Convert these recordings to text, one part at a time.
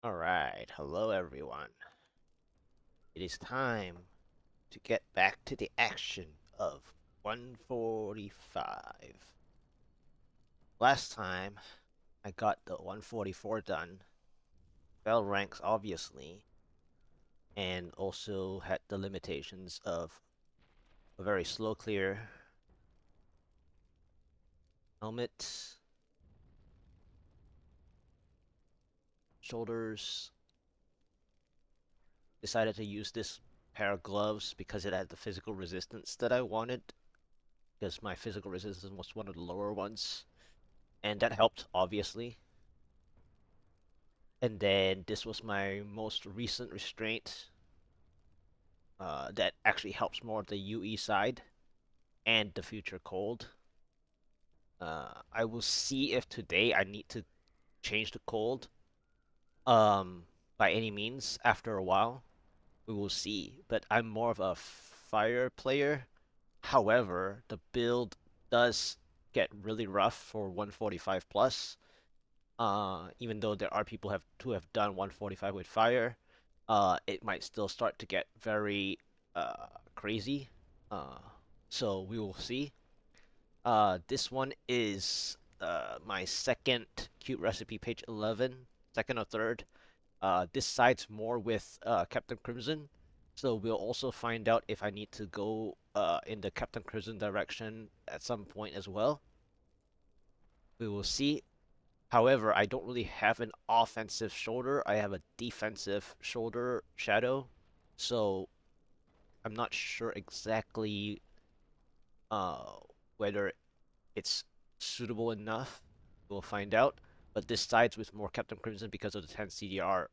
Alright, hello everyone. It is time to get back to the action of 145. Last time, I got the 144 done, fell ranks obviously, and also had the limitations of a very slow clear helmet, shoulders. Decided to use this pair of gloves because it had the physical resistance that I wanted, because my physical resistance was one of the lower ones. And that helped, obviously. And then this was my most recent restraint that actually helps more of the UE side and the future cold. I will see if today I need to change the cold by any means after a while. We will see. But I'm more of a fire player. However, the build does get really rough for 145 plus. Even though there are people who have done 145 with fire, it might still start to get very crazy. Uh, so we will see. This one is my second cute recipe, page 11, second or third. This sides more with Captain Crimson, so we'll also find out if I need to go in the Captain Crimson direction at some point as well. We will see. However, I don't really have an offensive shoulder. I have a defensive shoulder shadow. So I'm not sure exactly uh, whether it's suitable enough. We'll find out. But this sides with more Captain Crimson because of the 10 CDR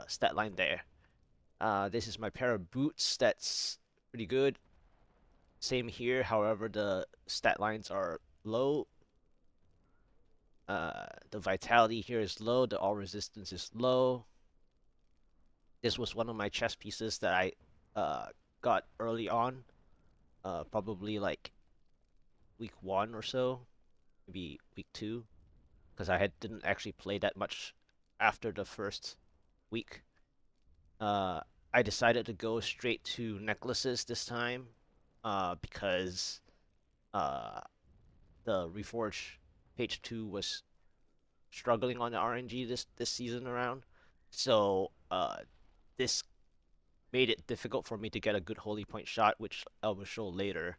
stat line there. This is my pair of boots. That's pretty good. Same here. However, the stat lines are low. The vitality here is low. The all resistance is low. This was one of my chess pieces that I got early on, probably like week 1 or so, maybe week 2, because didn't actually play that much after the first week. Uh, I decided to go straight to necklaces this time, because uh, the Reforge page 2 was struggling on the RNG this season around, so this made it difficult for me to get a good holy point shot, which I will show later.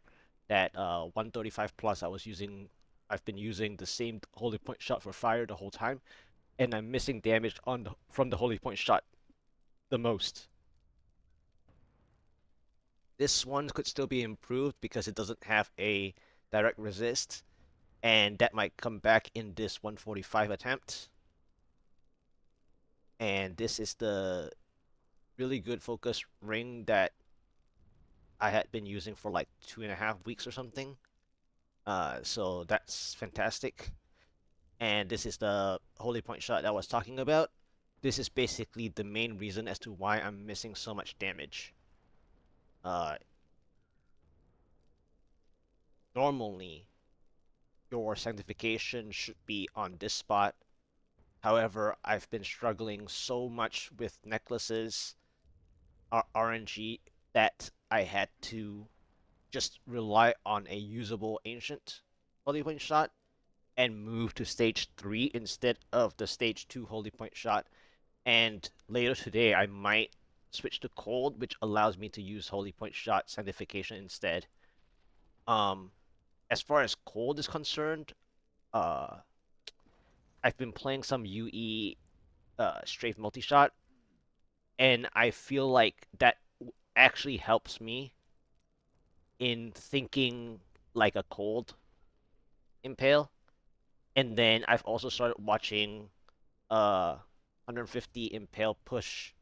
That 135 plus, I've been using the same holy point shot for fire the whole time, and I'm missing damage from the holy point shot the most. This one could still be improved because it doesn't have a direct resist, and that might come back in this 145 attempt. And this is the really good focus ring that I had been using for like 2.5 weeks or something. So that's fantastic. And this is the holy point shot I was talking about. This is basically the main reason as to why I'm missing so much damage. Uh, Normally, your sanctification should be on this spot. However, I've been struggling so much with necklaces, RNG, that I had to just rely on a usable ancient holy point shot and move to stage 3 instead of the stage 2 holy point shot. And later today, I might switch to cold, which allows me to use holy point shot sanctification instead. Um, as far as cold is concerned, uh, I've been playing some UE strafe multi-shot, and I feel like that actually helps me in thinking like a cold impale. And then I've also started watching 150 impale push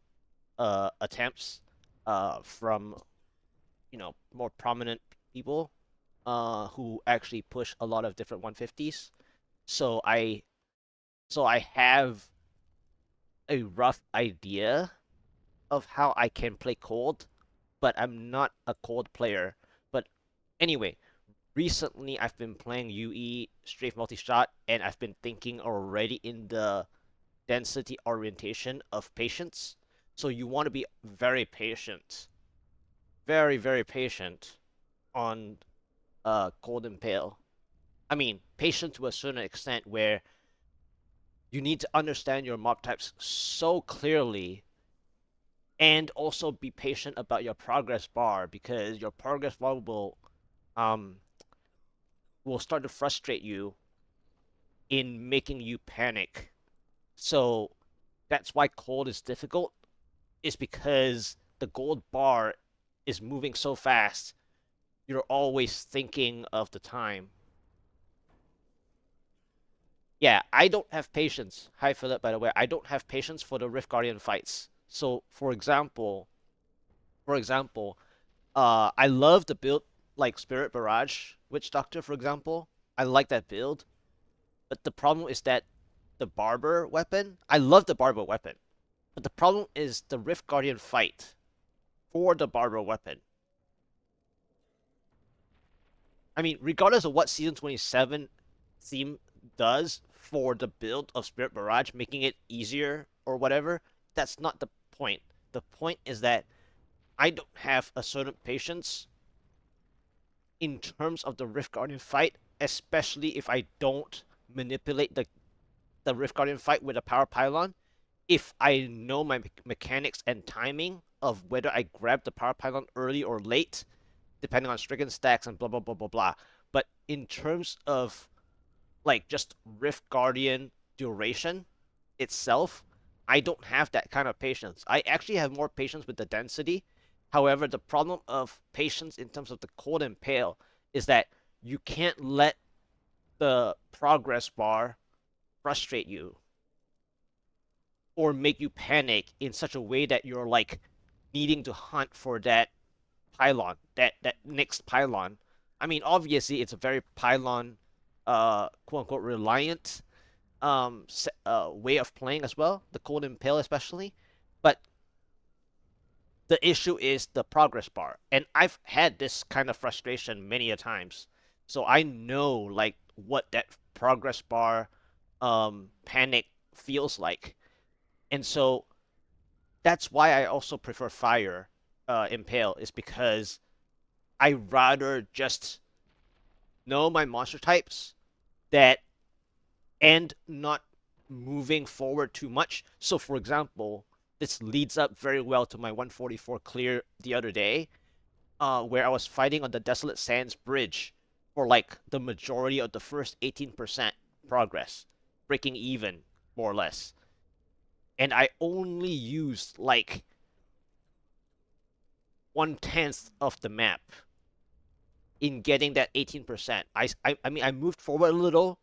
attempts from more prominent people who actually push a lot of different 150s. So I have a rough idea of how I can play cold, but I'm not a cold player. But anyway, recently I've been playing UE Strafe Multi-Shot, and I've been thinking already in the density orientation of patience. So you want to be very patient, very, very patient on Cold Impale. I mean, patient to a certain extent where you need to understand your mob types so clearly and also be patient about your progress bar because your progress bar um will start to frustrate you in making you panic. So that's why cold is difficult, is because the gold bar is moving so fast. You're always thinking of the time. Yeah, I don't have patience. Hi, Philip, by the way. I don't have patience for the Rift Guardian fights. So, for example, I love the build like Spirit Barrage Witch Doctor, for example. I like that build, but the problem is that the Barber weapon. I love the Barber weapon, but the problem is the Rift Guardian fight for the Barber weapon. I mean, regardless of what Season 27 theme does for the build of Spirit Barrage, making it easier or whatever, that's not the point. The point is that I don't have a certain patience in terms of the Rift Guardian fight, especially if I don't manipulate the Rift Guardian fight with a power pylon. If I know my mechanics and timing of whether I grab the power pylon early or late, depending on stricken stacks and blah blah blah blah blah. But in terms of like just Rift Guardian duration itself, I don't have that kind of patience. I actually have more patience with the density. However, the problem of patience in terms of the Cold Impale is that you can't let the progress bar frustrate you or make you panic in such a way that you're like needing to hunt for that pylon, that next pylon. I mean, obviously, it's a very pylon, quote unquote, reliant way of playing as well. The Cold Impale, especially, but the issue is the progress bar, and I've had this kind of frustration many a times. So I know like what that progress bar panic feels like, and so that's why I also prefer Fire Impale is because I rather just know my monster types that and not moving forward too much. So, for example, this leads up very well to my 144 clear the other day, where I was fighting on the Desolate Sands Bridge for like the majority of the first 18% progress, breaking even, more or less. And I only used like 1/10 of the map in getting that 18%. I mean, I moved forward a little,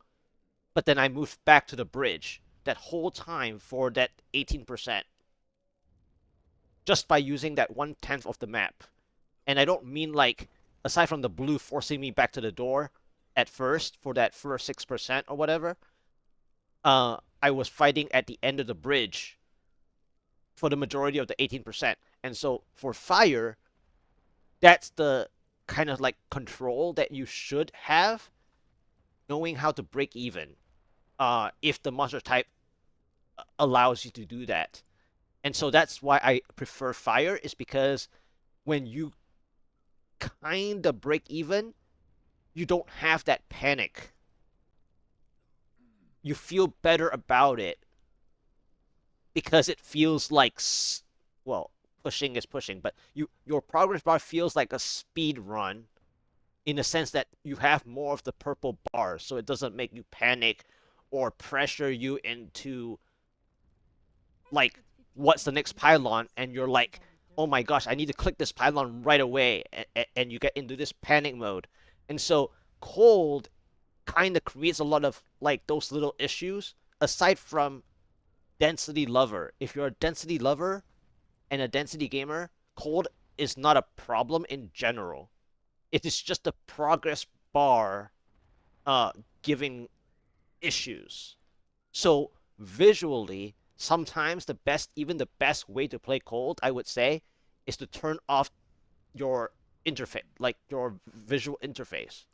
but then I moved back to the bridge that whole time for that 18% just by using that 1/10 of the map. And I don't mean like, aside from the blue forcing me back to the door at first for that first 6% or whatever, I was fighting at the end of the bridge for the majority of the 18%. And so for fire, that's the kind of like control that you should have, knowing how to break even if the monster type allows you to do that. And so that's why I prefer fire, is because when you kind of break even, you don't have that panic. You feel better about it because it feels like, well, pushing is pushing, but your progress bar feels like a speed run in the sense that you have more of the purple bars, so it doesn't make you panic or pressure you into like what's the next pylon, and you're like, oh my gosh, I need to click this pylon right away, and you get into this panic mode. And so cold kind of creates a lot of like those little issues aside from density lover. If you're a density lover and a density gamer, cold is not a problem in general. It is just the progress bar giving issues. So visually, sometimes even the best way to play cold, I would say, is to turn off your interface, like your visual interface,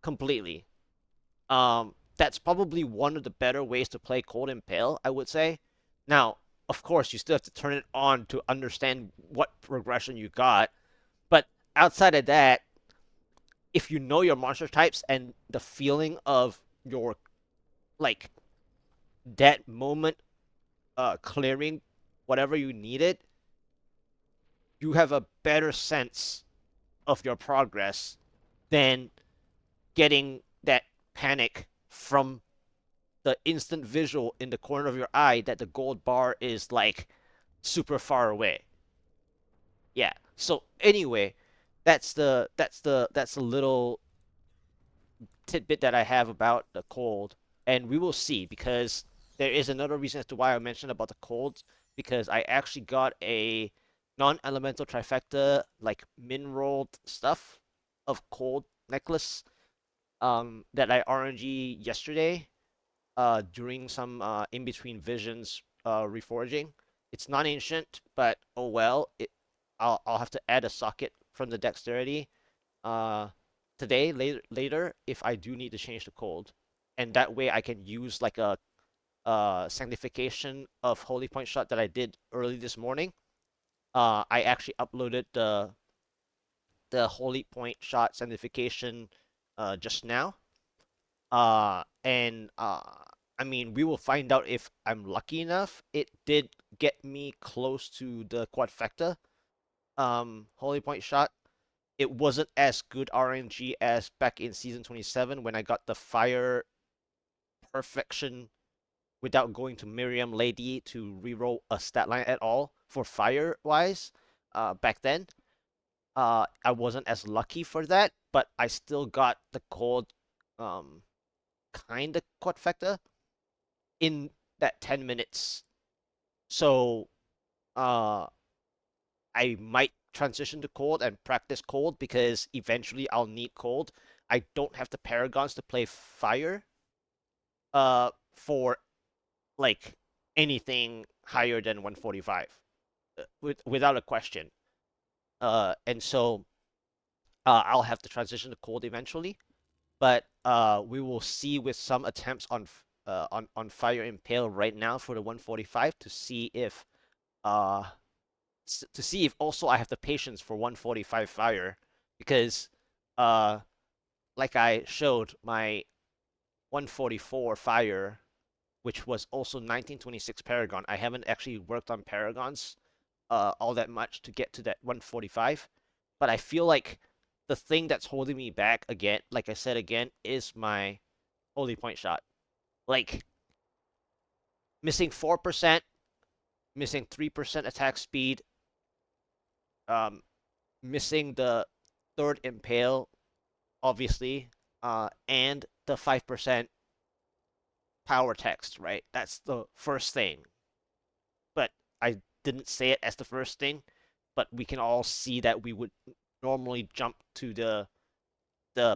completely. that's probably one of the better ways to play Cold Impale, I would say. Now, of course, you still have to turn it on to understand what progression you got, but outside of that, if you know your monster types and the feeling of your like that moment clearing whatever you needed, you have a better sense of your progress than getting that panic from the instant visual in the corner of your eye that the gold bar is like super far away. Yeah. So anyway, that's the little tidbit that I have about the cold, and we will see because there is another reason as to why I mentioned about the cold because I actually got a non-elemental trifecta like min rolled stuff of cold necklace that I RNG yesterday during some in between visions reforging. It's not ancient, but oh well. I'll have to add a socket from the dexterity uh today later if I do need to change the code, and that way I can use like a sanctification of holy point shot that I did early this morning. I actually uploaded the holy point shot sanctification just now. And I mean, we will find out if I'm lucky enough. It did get me close to the quadfecta holy point shot. It wasn't as good RNG as back in season 27 when I got the fire perfection without going to Miriam Lady to reroll a stat line at all for fire wise. Back then, I wasn't as lucky for that, but I still got the gold um kind of quadfecta in that 10 minutes. So uh I might transition to cold and practice cold because eventually I'll need cold. I don't have the paragons to play fire for like anything higher than 145 without a question. And so I'll have to transition to cold eventually, but we will see with some attempts on Fire Impale right now for the 145 to see if uh also I have the patience for 145 fire because uh like I showed my 144 fire which was also 1926 paragon. I haven't actually worked on paragons all that much to get to that 145, but I feel like the thing that's holding me back again, like I said again, is my holy point shot. Like missing 4%, missing 3% attack speed, um missing the third impale obviously, and the 5% power text, right? That's the first thing. But I didn't say it as the first thing, but we can all see that we would normally jump to the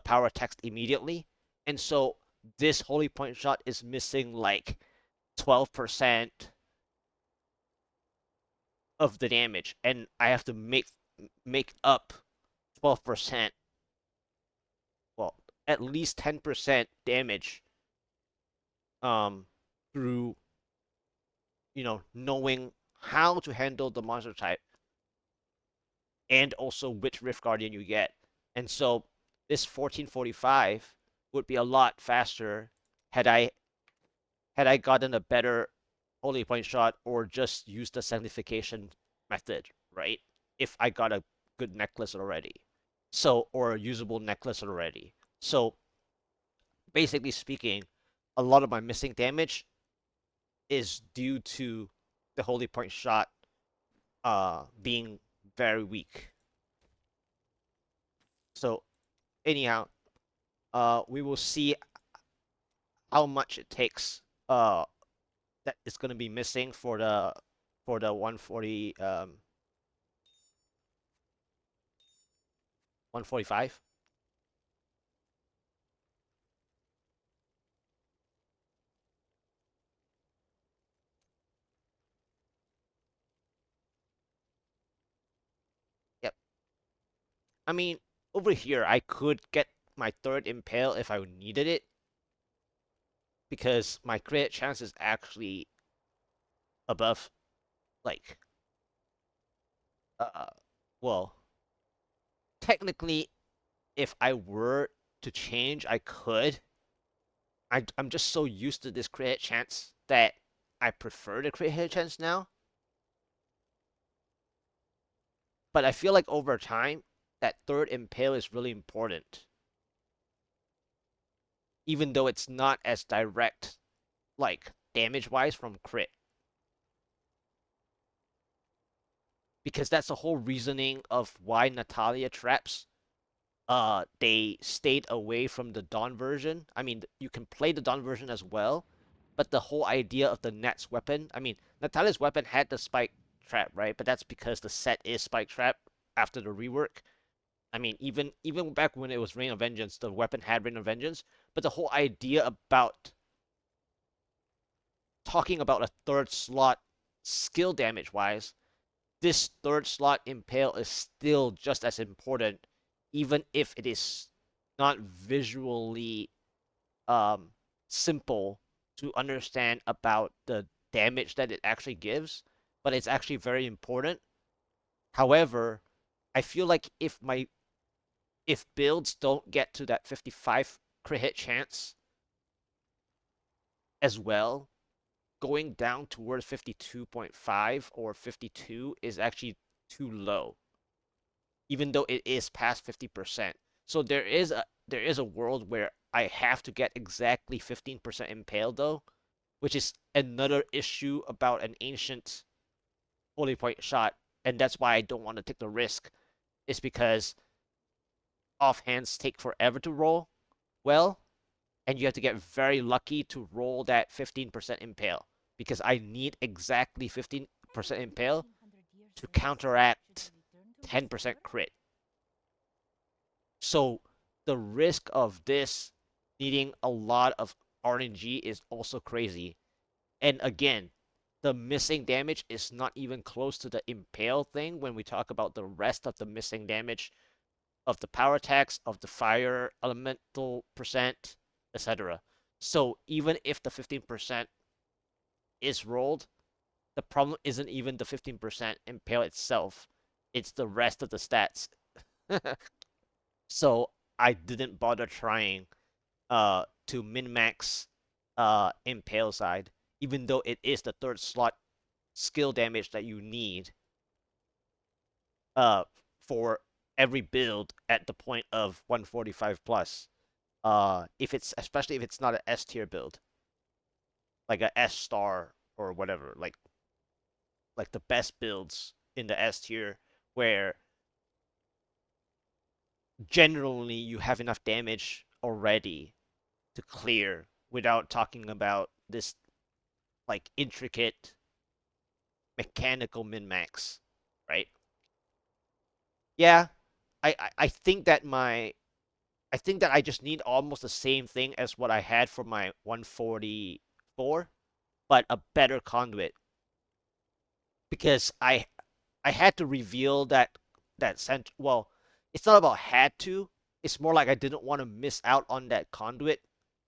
power text immediately. And so this holy point shot is missing like 12% of the damage, and I have to make up 12%, well, at least 10% damage um through knowing how to handle the monster type and also which Rift Guardian you get. And so this 1445 would be a lot faster had I gotten a better holy point shot or just used the sanctification method, right? If I got a good necklace already. So or a usable necklace already. So basically speaking, a lot of my missing damage is due to the holy point shot being very weak. So anyhow, we will see how much it takes that is going to be missing for the 140 145. Yep. I mean, over here I could get my third impale if I needed it, because my crit chance is actually above, like, uh, well, technically, if I were to change, I could. I'm just so used to this crit chance that I prefer the crit hit chance now. But I feel like over time, that third impale is really important, even though it's not as direct, like damage wise from crit, because that's the whole reasoning of why Natalia traps. They stayed away from the Dawn version. I mean, you can play the Dawn version as well, but the whole idea of the Net's weapon. I mean, Natalia's weapon had the spike trap, right? But that's because the set is spike trap after the rework. I mean, even back when it was Rain of Vengeance, the weapon had Rain of Vengeance. But the whole idea about talking about a third slot skill damage wise, this third slot impale is still just as important, even if it is not visually um simple to understand about the damage that it actually gives, but it's actually very important. However, I feel like if builds don't get to that 55 crit hit chance as well, going down towards 52.5 or 52 is actually too low, even though it is past 50%. So there is a world where I have to get exactly 15% impaled though, which is another issue about an ancient holy point shot, and that's why I don't want to take the risk. Is because offhands take forever to roll well, and you have to get very lucky to roll that 15% impale, because I need exactly 15% impale to counteract 10% crit. So the risk of this needing a lot of RNG is also crazy. And again, the missing damage is not even close to the impale thing when we talk about the rest of the missing damage of the power attacks, of the fire elemental percent, etc. So even if the 15% is rolled, the problem isn't even the 15% impale itself, it's the rest of the stats. So I didn't bother trying to min max impale side, even though it is the third slot skill damage that you need uh for every build at the point of 145 plus. If it's especially if it's not an S tier build, like a S star or whatever, like the best builds in the S tier where generally you have enough damage already to clear without talking about this like intricate mechanical min max, right? Yeah, I think that I just need almost the same thing as what I had for my 144, but a better conduit, because I had to reveal that center. Well, it's not about had to. It's more like I didn't want to miss out on that conduit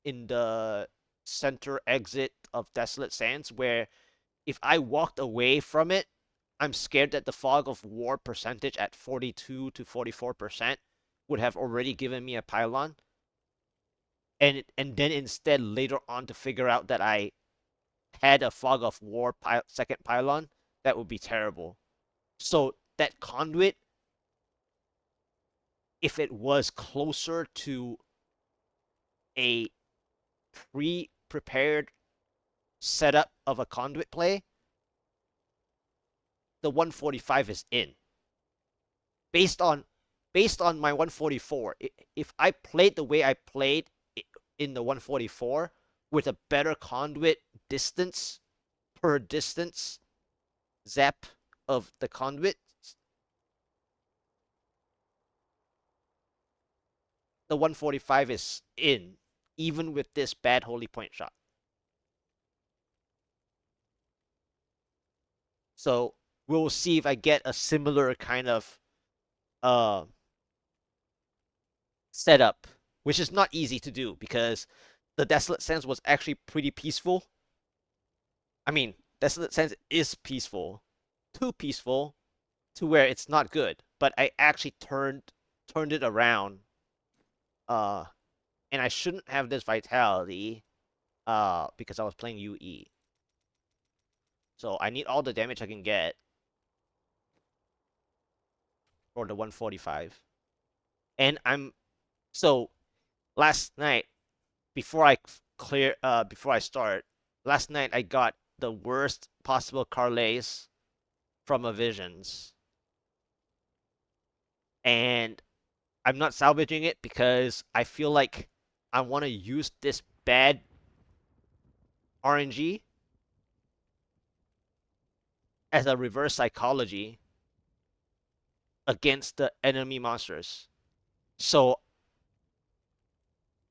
in the center exit of Desolate Sands, where if I walked away from it, I'm scared that the fog of war percentage at 42 to 44% would have already given me a pylon, and then instead later on to figure out that I had a fog of war second pylon, that would be terrible. So that conduit, if it was closer to a pre-prepared setup of a conduit play, the 145 is in. Based on my 144, if I played the way I played in the 144 with a better conduit distance per distance zap of the conduit, the 145 is in, even with this bad holy point shot. So we'll see if I get a similar kind of uh setup, which is not easy to do because the Desolate Sands was actually pretty peaceful. I mean, Desolate Sands is peaceful. Too peaceful to where it's not good. But I actually turned it around. Uh and I shouldn't have this vitality because I was playing UE. So I need all the damage I can get for the 145. And I'm so last night before I start, last night I got the worst possible Carlays from a Visions. And I'm not salvaging it because I feel like I want to use this bad RNG as a reverse psychology against the enemy monsters. So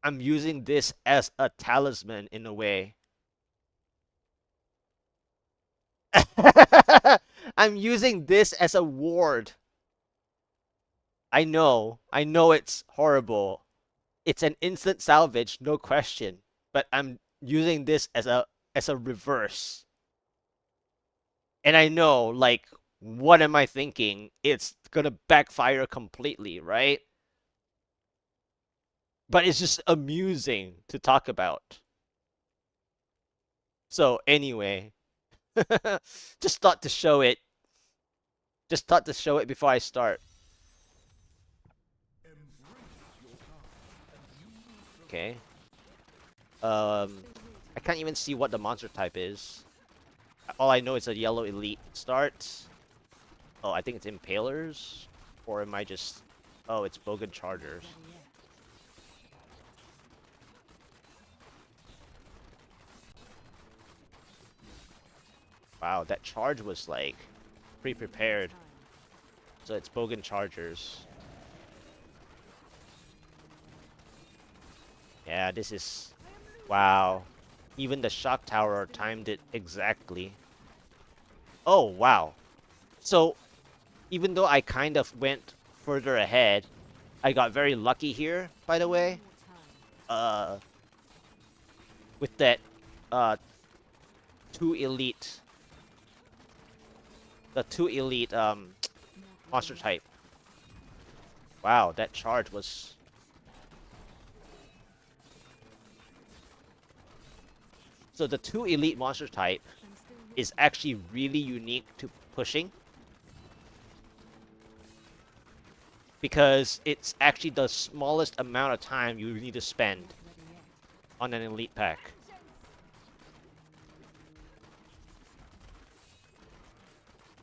I'm using this as a talisman in a way. I'm using this as a ward. I know it's horrible. It's an instant salvage, no question. But I'm using this as a reverse. And I know, like, what am I thinking? It's gonna backfire completely, right? But it's just amusing to talk about. So anyway, just thought to show it. Just thought to show it before I start. Okay. I can't even see what the monster type is. All I know is a yellow elite starts. Oh, I think it's Impalers, or am I just? Oh, it's Bogan Chargers. Wow, that charge was like pre-prepared. So it's Bogan Chargers. Yeah, this is... Wow. Even the shock tower timed it exactly. Oh, wow. So, even though I kind of went further ahead, I got very lucky here, by the way. Uh, with that, uh, two elite... The two elite, monster type. Wow, that charge was... So the two elite monster type is actually really unique to pushing. Because it's actually the smallest amount of time you need to spend on an elite pack.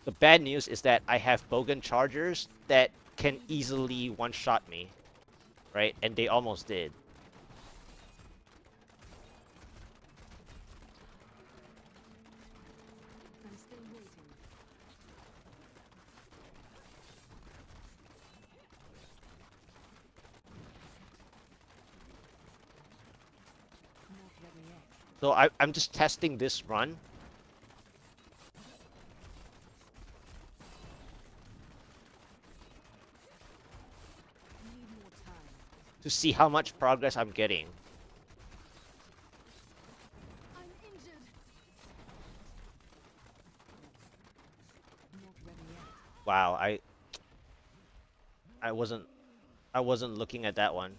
The bad news is that I have Bogan Chargers that can easily one-shot me, right? And they almost did. So I'm just testing this run. To see how much progress I'm getting. Wow, I wasn't I wasn't looking at that one.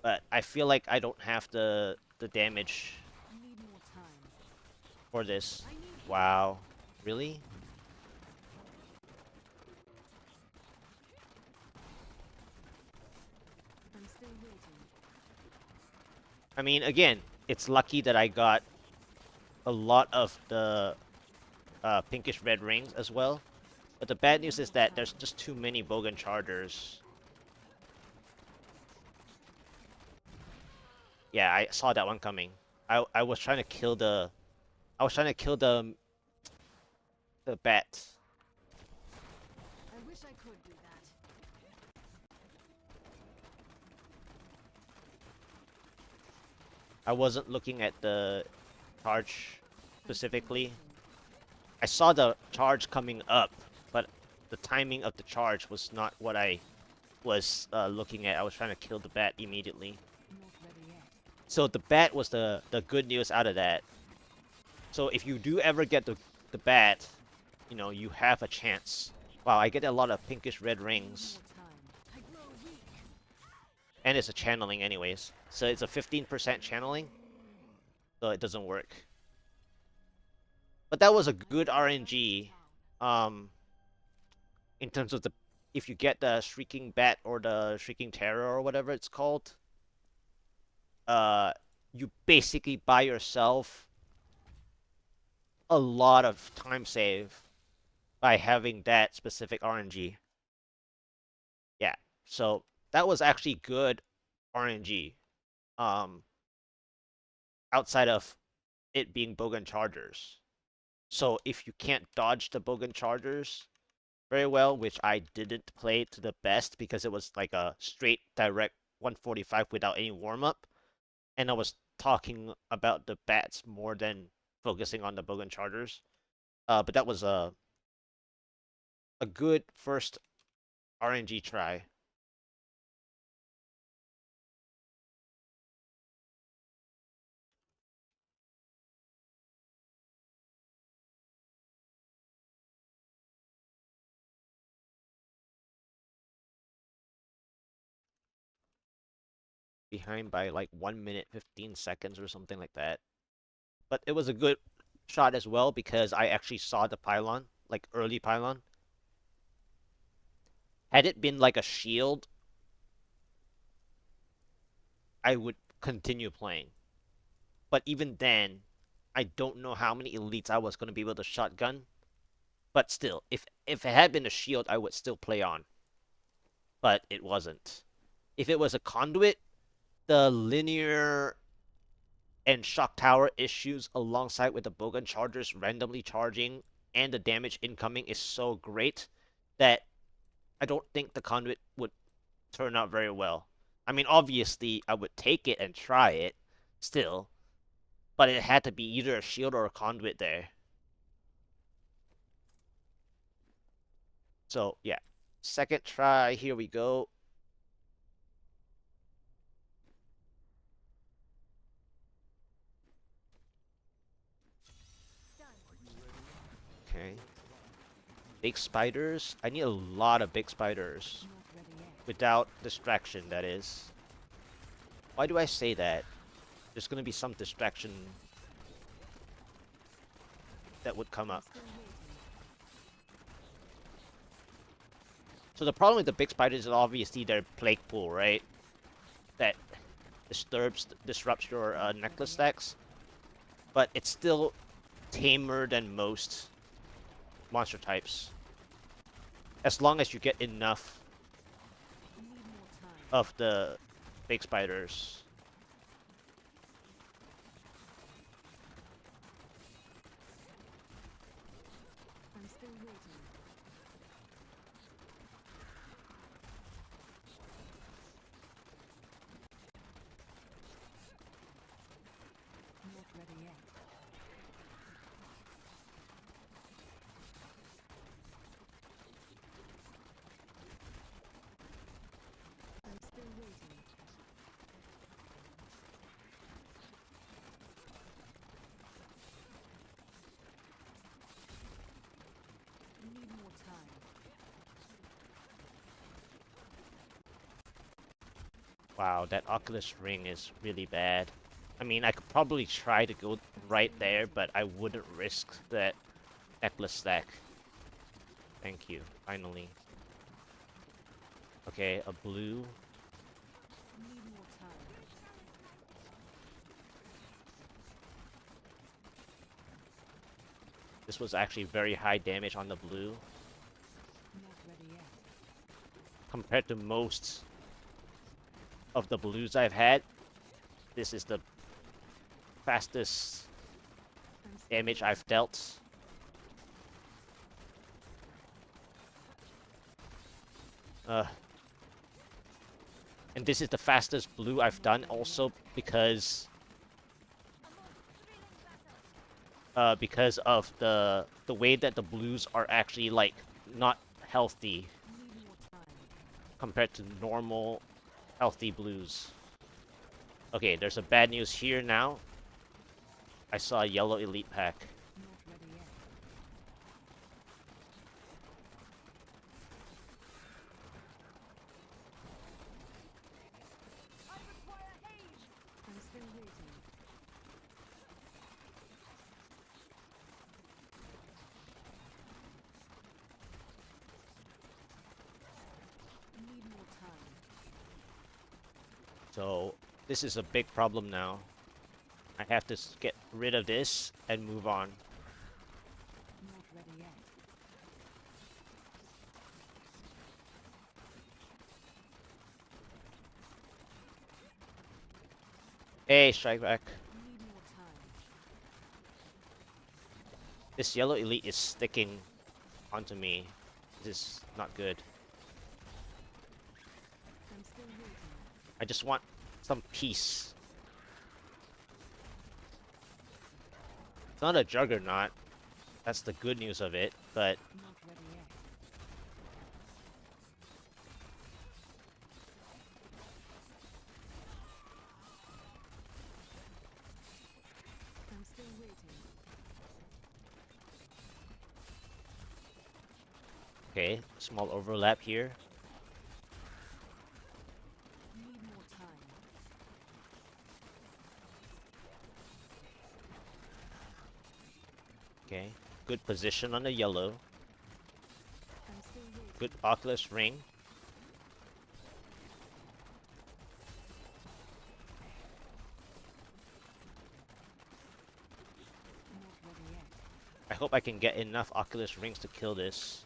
But I feel like I don't have the damage for this. Wow. Really? I mean, again, it's lucky that I got a lot of the pinkish red rings as well. But the bad news is that there's just too many Bogan Chargers. Yeah, I saw that one coming. I was trying to kill the... I was trying to kill the bat. I wish I could do that. I wasn't looking at the charge specifically. I saw the charge coming up, but the timing of the charge was not what I was looking at. I was trying to kill the bat immediately. Not ready yet. So the bat was the good news out of that. So if you do ever get the bat, you know, you have a chance. Wow, I get a lot of pinkish red rings. And it's a channeling anyways. So it's a 15% channeling. So it doesn't work. But that was a good RNG. Um, in terms of the... If you get the Shrieking Bat or the Shrieking Terror or whatever it's called, you basically buy yourself a lot of time save by having that specific RNG. Yeah, so that was actually good RNG. Um, outside of it being Bogan Chargers. So if you can't dodge the Bogan Chargers very well, which I didn't play to the best because it was like a straight direct 145 without any warm up, and I was talking about the bats more than focusing on the Bogan Chargers. But that was a good first RNG try. Behind by like 1 minute 15 seconds or something like that. But it was a good shot as well because I actually saw the pylon, like early pylon. Had it been like a shield, I would continue playing. But even then, I don't know how many elites I was going to be able to shotgun. But still, if it had been a shield, I would still play on. But it wasn't. If it was a conduit, the linear and shock tower issues alongside with the Bogan chargers randomly charging and the damage incoming is so great that I don't think the conduit would turn out very well. I mean, obviously, I would take it and try it still, but it had to be either a shield or a conduit there. So, yeah. Second try, here we go. Okay. Big spiders. I need a lot of big spiders. Without distraction, that is. Why do I say that? There's gonna be some distraction that would come up. So the problem with the big spiders is obviously their plague pool, right? That disrupts your necklace stacks. But it's still tamer than most monster types. As long as you get enough of the big spiders. I'm still waiting. Not ready yet. I'm still waiting. I need more time. Wow, that Oculus ring is really bad. I mean, I could probably try to go right there, but I wouldn't risk that necklace stack. Thank you, finally. Okay, a blue. I need more time. This was actually very high damage on the blue. Not ready yet. Compared to most of the blues I've had, this is the fastest I'm still damage waiting. I've dealt. And this is the fastest blue I've done also because of the way that the blues are actually like not healthy I need more time. compared to normal healthy blues. Okay, there's a bad news here now. I saw a yellow elite pack. Not ready yet. I'm still waiting. Need more time. So this is a big problem now. I have to get rid of this and move on. Not ready yet. Hey, strike back. Need more time. This yellow elite is sticking onto me. This is not good. I'm still waiting. I just want some peace. It's not a Juggernaut. That's the good news of it, but Not ready yet. I'm still waiting. okay, small overlap here. Need more time. Okay, good position on the yellow. I'm still waiting. Good Oculus ring. Not ready yet. I hope I can get enough Oculus rings to kill this.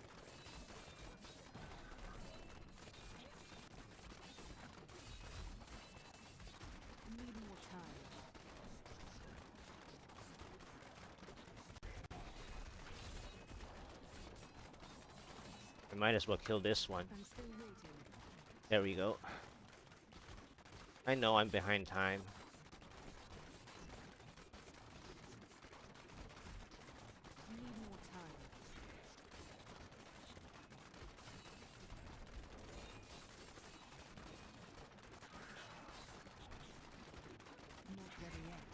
Need more time. I might as well kill this one. I'm still waiting. There we go. I know I'm behind time. Need more time. Not ready yet.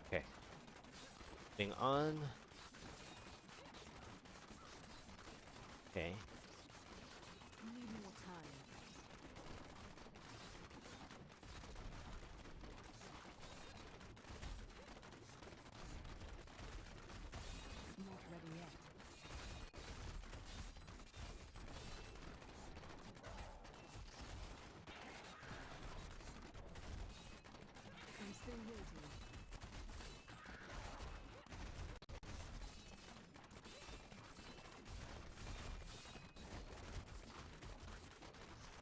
Okay. Moving on. Okay. Need more time. Not ready yet. I'm still waiting.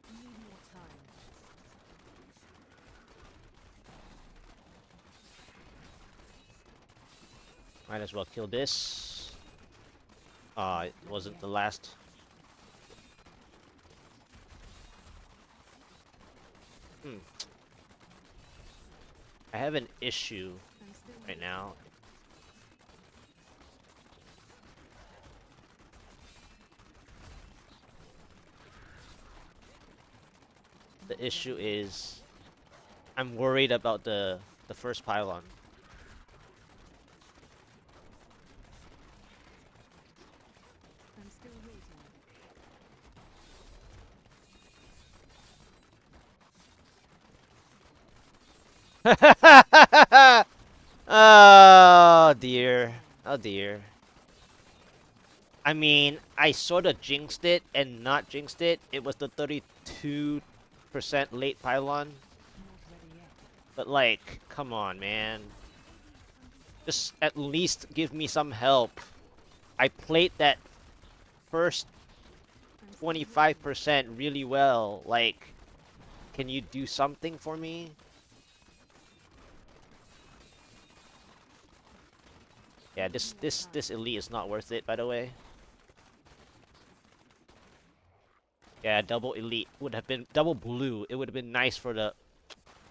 Need more time. Might as well kill this. It wasn't the last. Hmm. I have an issue I'm still right waiting. now. The issue is I'm worried about the first pylon. I'm still waiting. Oh dear. Oh dear. I mean, I sort of jinxed it and not jinxed it. It was the 32% late pylon. Not ready yet. But like, come on, man. Just at least give me some help. I played that first I'm still waiting. 25% really well. Like, can you do something for me? Yeah, this elite is not worth it, by the way. Yeah, double elite would have been double blue. It would have been nice for the.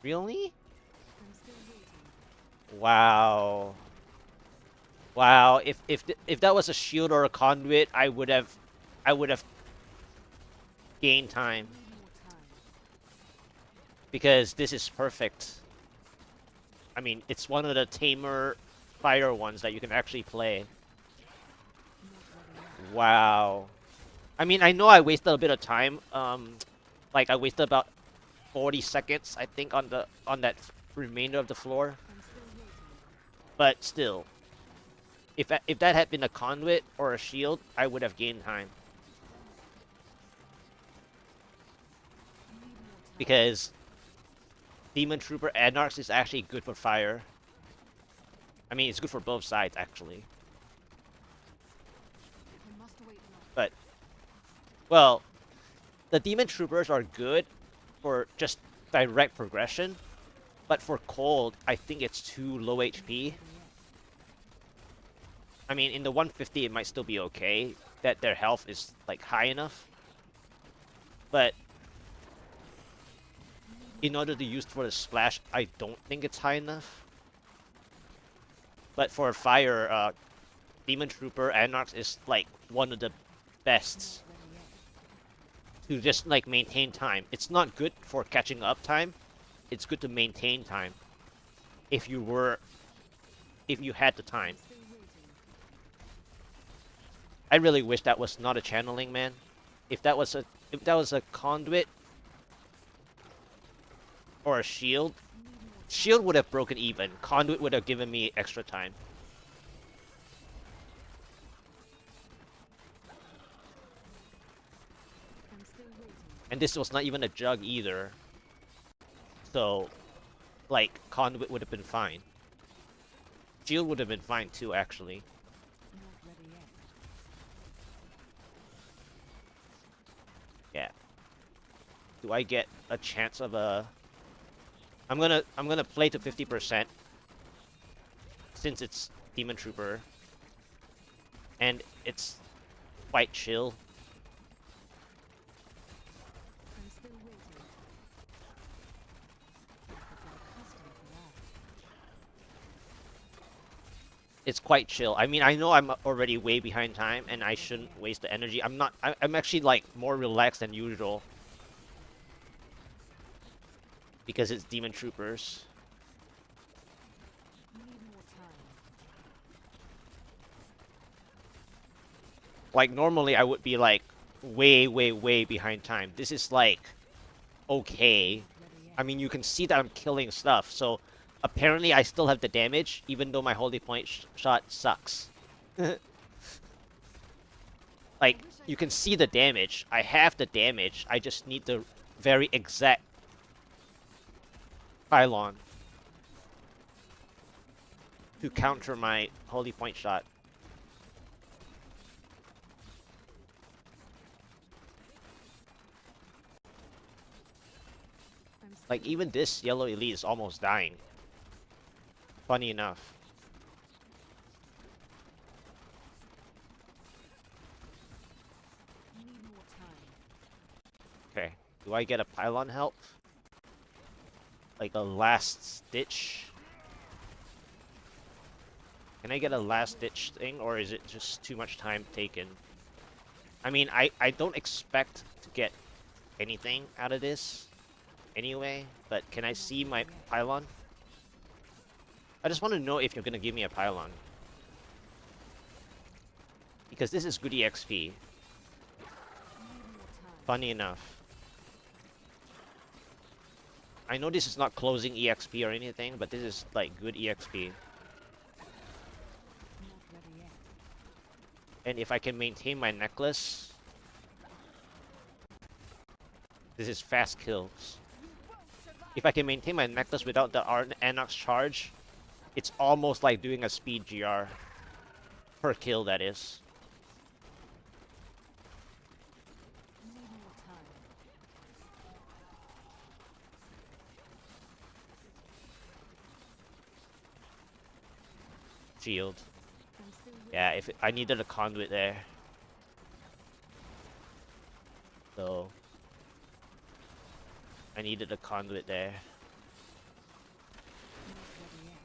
Really? I'm still waiting. Wow. Wow. If that was a shield or a conduit, I would have gained time Need more time. because this is perfect. I mean, it's one of the tamer fire ones that you can actually play. Not ready yet. Wow. I mean, I know I wasted a bit of time. Like I wasted about 40 seconds, I think, on that remainder of the floor. I'm still waiting. But still, if that had been a conduit or a shield, I would have gained time. Need more time. Because Demon Trooper Anarchs is actually good for fire. I mean, it's good for both sides, actually. I must wait now. But, well, the Demon Troopers are good for just direct progression. But for cold, I think it's too low HP. Ready yet. I mean, in the 150, it might still be okay that their health is like high enough. But in order to use for the splash, I don't think it's high enough. But for fire, Demon Trooper Anarchs is like one of the best Not ready yet. to just like maintain time. It's not good for catching up time. It's good to maintain time. If you had the time. I'm still waiting. I really wish that was not a channeling, man. If that was a conduit or a shield, Need more time. shield would have broken even. Conduit would have given me extra time. I'm still waiting. And this was not even a jug either. So, like, conduit would have been fine. Shield would have been fine too, actually. Not ready yet. Yeah. Do I get a chance of a... I'm gonna play to 50% since it's Demon Trooper and it's quite chill. I'm still waiting. I could get accustomed to that. It's quite chill. I mean, I know I'm already way behind time and I shouldn't waste the energy. I'm actually like more relaxed than usual because it's Demon Troopers. Need more time. Like normally I would be like way behind time. This is like okay. Not ready yet. I mean, you can see that I'm killing stuff, so apparently I still have the damage, even though my holy point shot sucks. Like, you can see the damage. I have the damage. I just need the very exact pylon to counter my holy point shot. I'm still Like, even this yellow elite is almost dying. Funny enough. need more time. Okay. Do I get a pylon help? Like a last stitch? Can I get a last ditch thing, or is it just too much time taken? I mean, I don't expect to get anything out of this anyway, but can I see my pylon? I just want to know if you're gonna give me a pylon. Because this is good EXP, Need more time. funny enough. I know this is not closing EXP or anything, but this is like good EXP. Not ready yet. And if I can maintain my necklace, this is fast kills. If I can maintain my necklace without the Anox charge, it's almost like doing a speed GR. Per kill, that is. Need more time. Shield. I'm still waiting. Yeah, if I needed a conduit there. So I needed a conduit there. Not ready yet.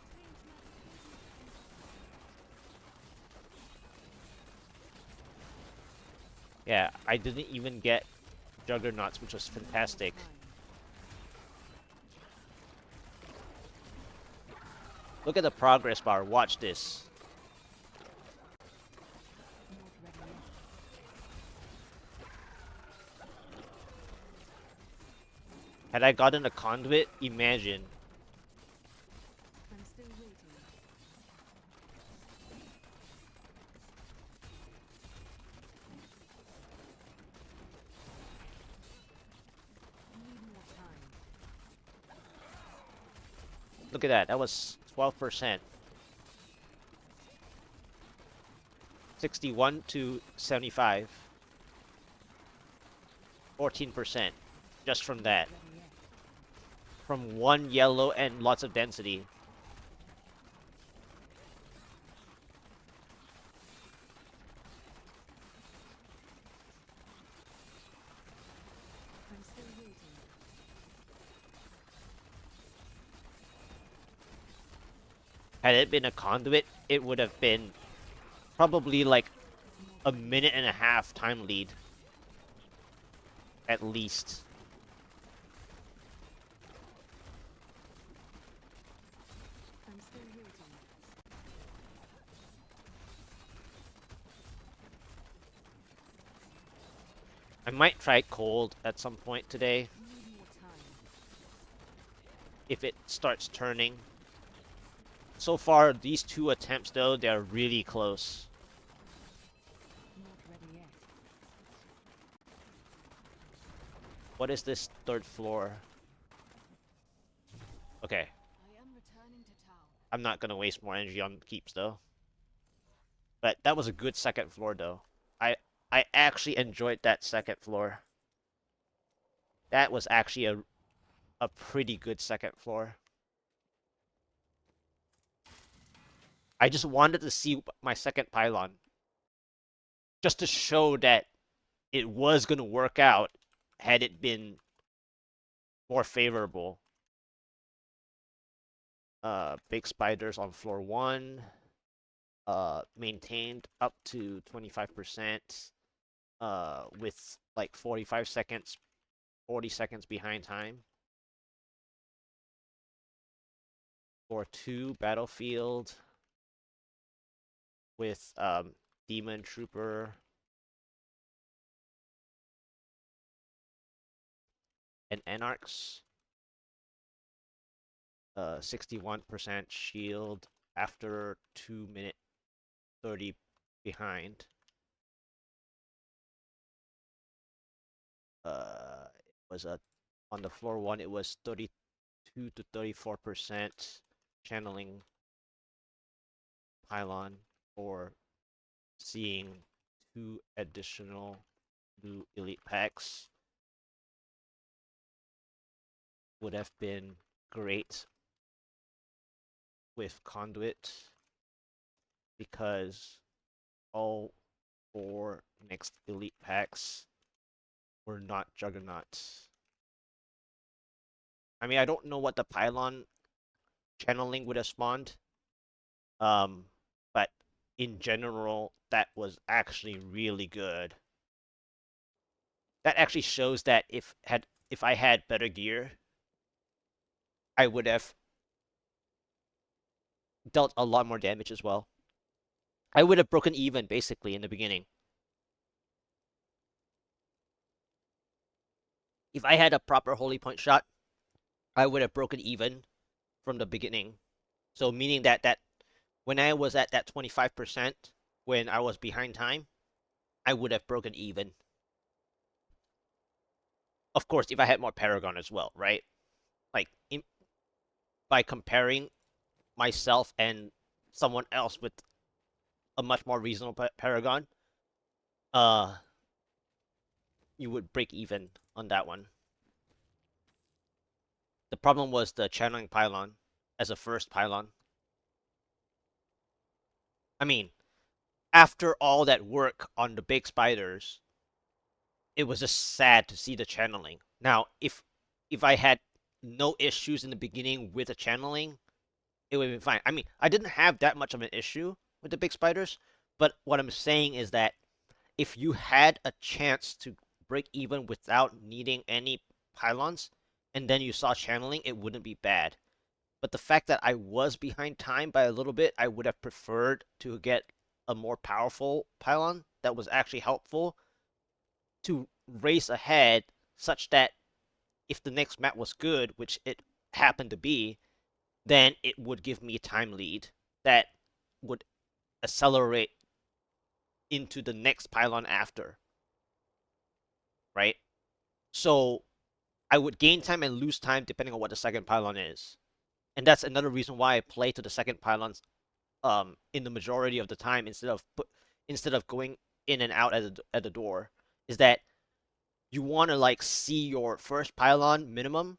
Yeah, I didn't even get Juggernauts, which was Need more fantastic. time. Look at the progress bar. Watch this. Not ready yet. Had I gotten a conduit, imagine. I'm still waiting. Need more time. Look at that. That was 12%. 61 to 75. 14%. Just from that. Not ready yet. From one yellow and lots of density. I'm still waiting. Had it been a conduit, it would have been probably like a minute and a half time lead. At least. I'm still waiting. I might try cold at some point today. Need more time. If it starts turning. So far, these two attempts though, they're really close. Not ready yet. What is this third floor? Okay. I am returning to town. I'm not gonna waste more energy on keeps though. But that was a good second floor though. I actually enjoyed that second floor. That was actually a pretty good second floor. I just wanted to see my second pylon. Just to show that it was gonna work out had it been more favorable. Big spiders on floor 1. Maintained up to 25%. With like 45 seconds, 40 seconds behind time. Floor 2, battlefield. With Demon Trooper and Anarchs. 61% shield after 2 minute 30 behind. It was on the floor 1 it was 32 to 34% channeling pylon for seeing 2 additional new elite packs. Would have been great with Conduit because all 4 next elite packs were not Juggernauts. I mean, I don't know what the pylon channeling would have spawned. But in general, that was actually really good. That actually shows that if I had better gear, I would have dealt a lot more damage as well. I would have broken even basically in the beginning. If I had a proper holy point shot, I would have broken even from the beginning. So meaning that when I was at that 25%, when I was behind time, I would have broken even. Of course, if I had more Paragon as well, right? Like by comparing myself and someone else with a much more reasonable Paragon, uh, you would break even on that one. The problem was the Channeling Pylon as a first pylon. I mean, after all that work on the big spiders, it was just sad to see the channeling. Now, if I had no issues in the beginning with the channeling, it would have been fine. I mean, I didn't have that much of an issue with the big spiders, but what I'm saying is that if you had a chance to break even without needing any pylons, and then you saw channeling, it wouldn't be bad. But the fact that I was behind time by a little bit, I would have preferred to get a more powerful pylon that was actually helpful to race ahead, such that if the next map was good, which it happened to be, then it would give me a time lead that would accelerate into the next pylon after, right? So I would gain time and lose time depending on what the second pylon is. And that's another reason why I play to the second pylons in the majority of the time instead of going in and out at the door, is that you want to like see your first pylon minimum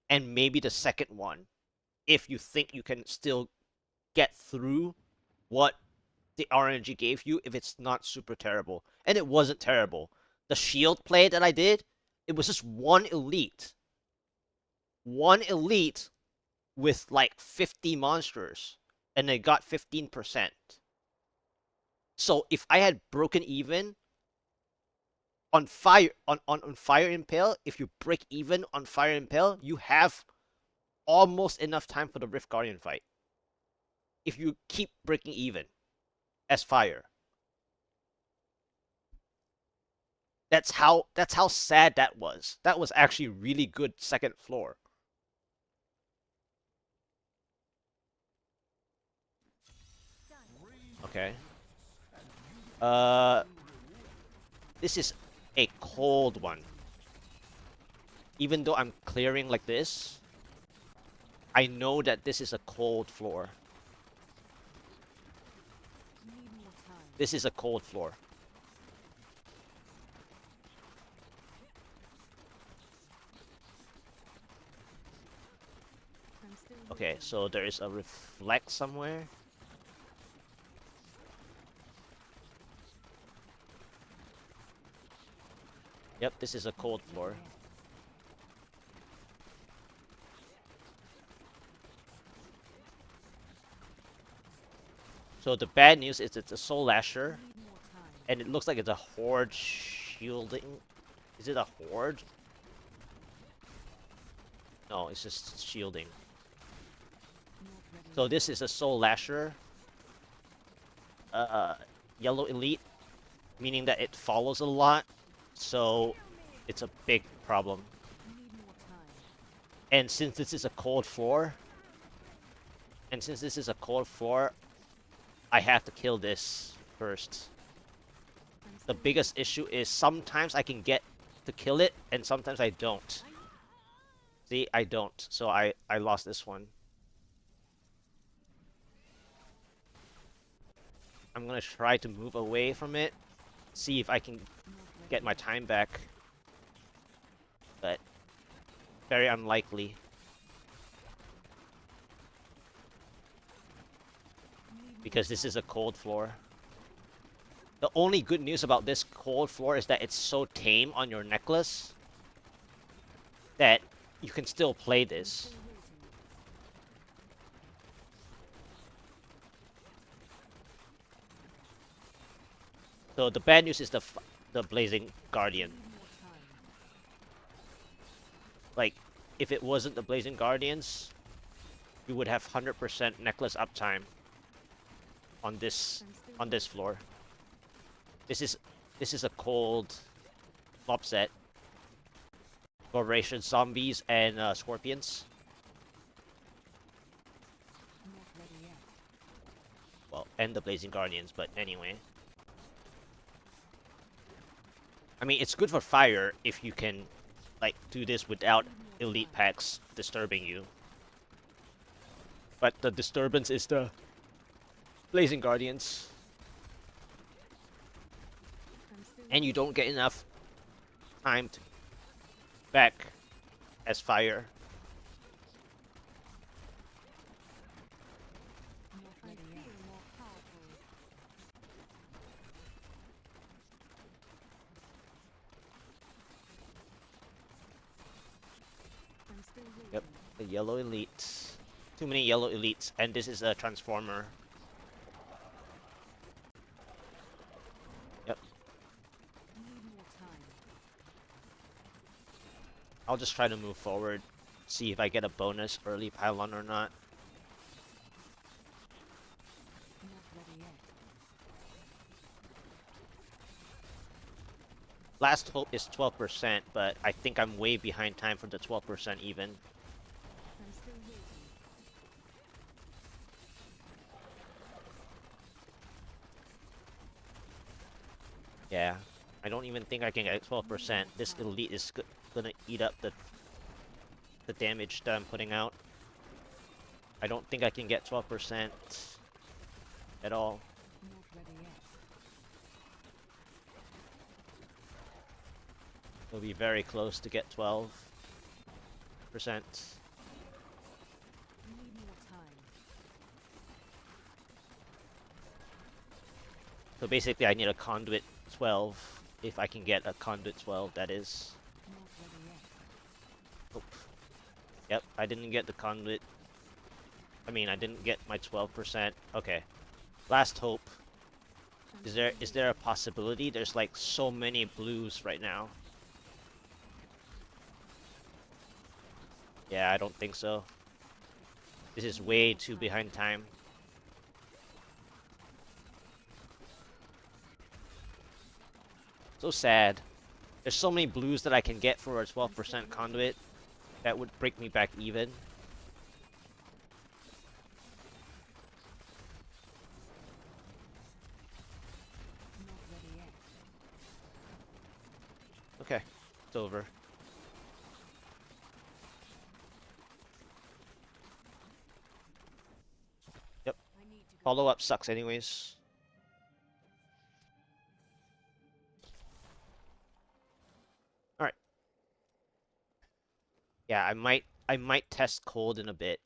and maybe the second one if you think you can still get through what the RNG gave you if it's not super terrible. And it wasn't terrible. The shield play that I did, it was just one elite. One elite with like 50 monsters. And they got 15%. So if I had broken even on Fire Impale, if you break even on Fire Impale, you have almost enough time for the Rift Guardian fight. If you keep breaking even as Fire. That's how sad that was. That was actually really good second floor. Okay. This is a cold one. Even though I'm clearing like this, I know that this is a cold floor. This is a cold floor. Okay, so there is a reflect somewhere. Yep, this is a cold floor. So the bad news is it's a Soul Lasher, and it looks like it's a Horde shielding. Is it a Horde? No, it's just shielding. So this is a Soul Lasher. Yellow Elite, meaning that it follows a lot, so it's a big problem. And since this is a cold floor, I have to kill this first. The biggest issue is sometimes I can get to kill it, and sometimes I don't. See, I don't, so I lost this one. I'm gonna try to move away from it, see if I can get my time back. But very unlikely. Because this is a cold floor. The only good news about this cold floor is that it's so tame on your necklace that you can still play this. So the bad news is the Blazing Guardian. Like, if it wasn't the Blazing Guardians, you would have 100% necklace uptime on this floor. This is a cold mob set. Voracious zombies and scorpions. Well, and the Blazing Guardians, but anyway. I mean, it's good for fire if you can, like, do this without elite packs disturbing you. But the disturbance is the Blazing Guardians. And you don't get enough time to back as fire. Yep, the yellow elites. Too many yellow elites, and this is a transformer. Yep. I'll just try to move forward see if I get a bonus early pylon or not. Not ready yet. Last hope is 12%, but I think I'm way behind time for the 12% even. I'm still waiting. Yeah, I don't even think I can get 12%. This elite is gonna eat up the damage that I'm putting out. I don't think I can get 12% at all. Not ready yet. It'll be very close to get 12%. Need more time. So basically I need a Conduit 12, if I can get a Conduit 12, that is. Not ready yet. Oop. Yep, I didn't get the Conduit. I mean, I didn't get my 12%. Okay. Last hope. I'm Is still there a possibility? There's like so many blues right now. Yeah, I don't think so. This is way too behind time. So sad. There's so many blues that I can get for a 12% Conduit that would break me back even. Not ready yet. Okay, it's over. Yep, I need to go. follow-up sucks anyways. Alright. Yeah, I might test cold in a bit.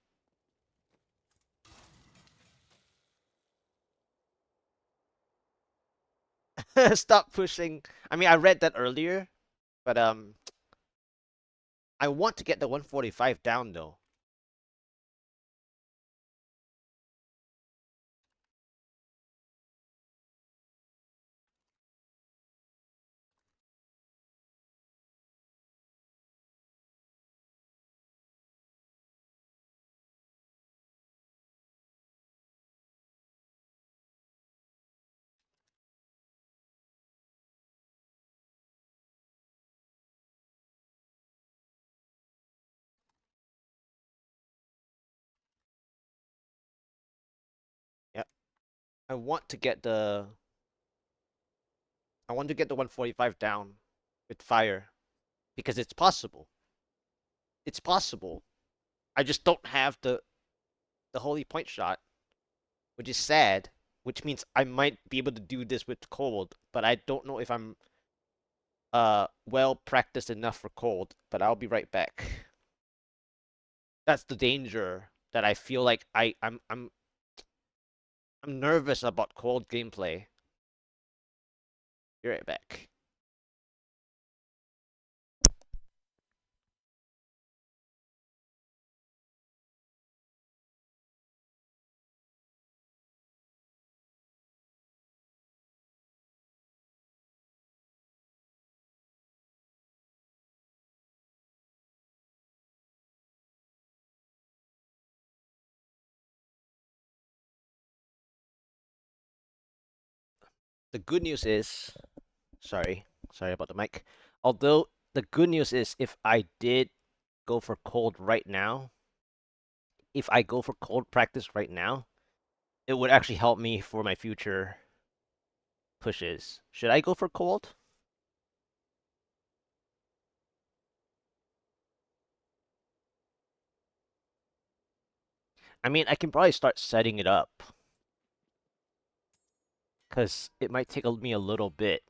Stop pushing. I mean, I read that earlier, but I want to get the 145 down though. Yeah, I want to get the 145 down with fire because it's possible. It's possible. I just don't have the holy point shot, which is sad, which means I might be able to do this with cold, but I don't know if I'm well practiced enough for cold, but I'll be right back. That's the danger that I feel like I'm nervous about cold gameplay. Be right back. The good news is, sorry about the mic. Although the good news is if I did go for cold right now, if I go for cold practice right now, it would actually help me for my future pushes. Should I go for cold? I mean, I can probably start setting it up because it might take me a little bit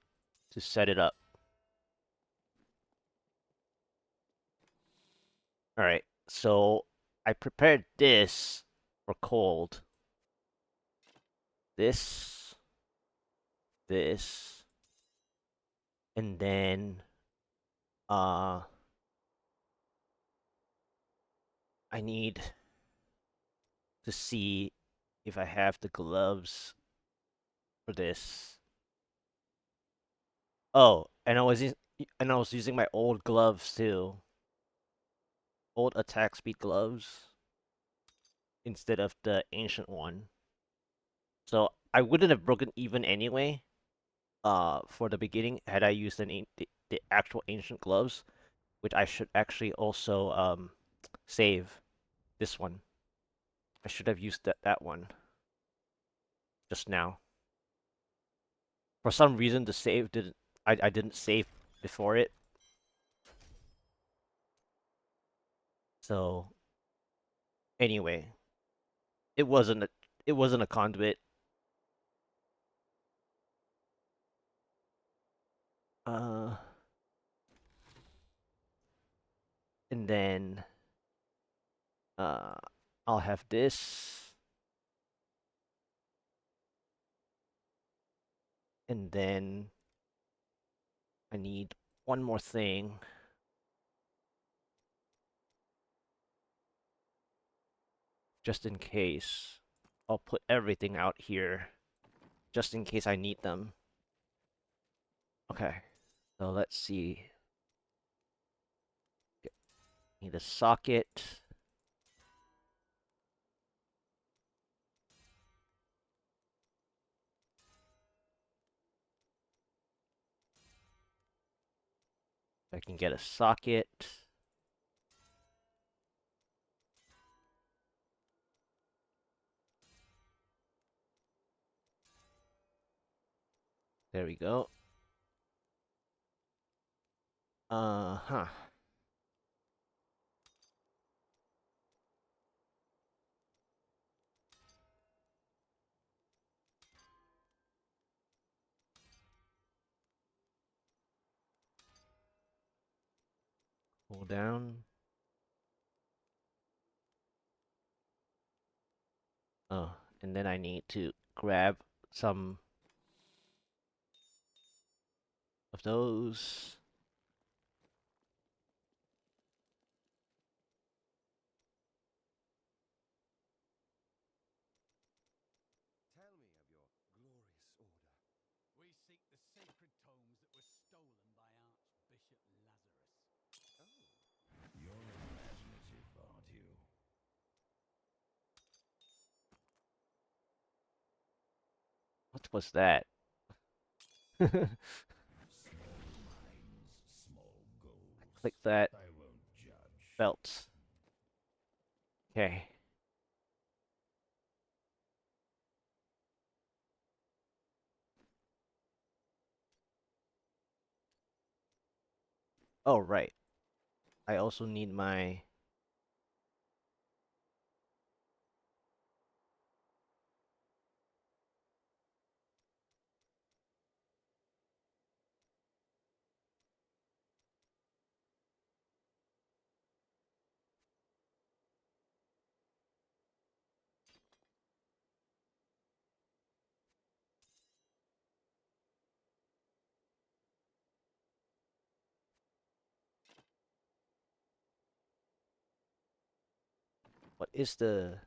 to set it up. All right, so I prepared this for cold. This, this, and then uh, I need to see if I have the gloves for this. Oh, and I was using my old gloves too. old attack speed gloves instead of the ancient one. So I wouldn't have broken even anyway. For the beginning, had I used the actual ancient gloves, which I should actually also save this one. I should have used that one just now. For some reason, the save didn't. I didn't save before it. So anyway, it wasn't a conduit. Uh, and then uh, I'll have this, and then I need one more thing, just in case. I'll put everything out here, just in case I need them. Okay, so let's see. Need a socket. I can get a socket. There we go. Huh. Hold down. Oh, and then I need to grab some of those. Tell me of your glorious order. We seek the sacred tomes that were stolen by Archbishop Lazarus. Oh. You're imaginative, aren't you? What was that? Small minds, small goals. Click that. I won't judge. Belts. Okay. Oh, right. I also need my... What is the...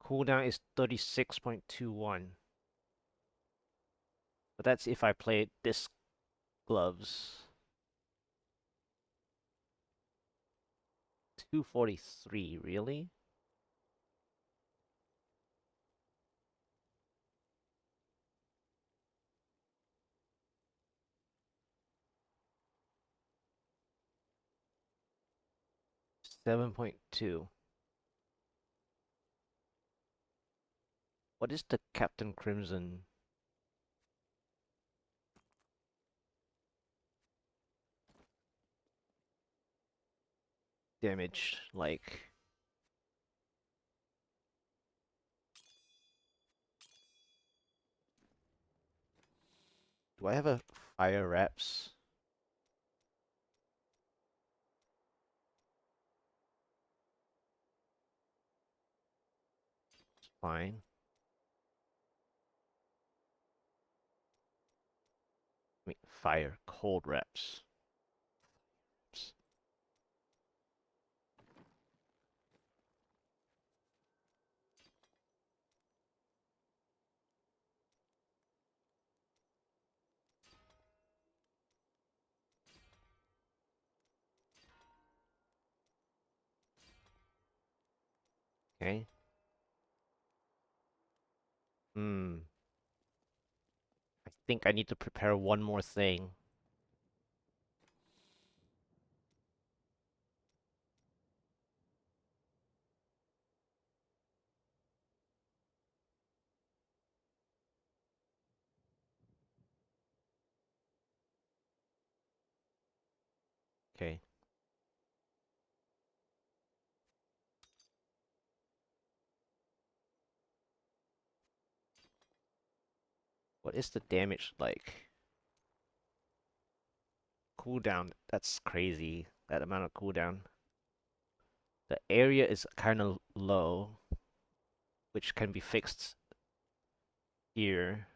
Cooldown is 36.21. But that's if I play disc gloves. 243, really? $7.2. What is the Captain Crimson damage like? Do I have a fire reps? It's fine. I mean, fire cold reps. Okay. I think I need to prepare one more thing. Okay. What is the damage like? Cooldown. That's crazy. That amount of cooldown. The area is kind of low, which can be fixed here.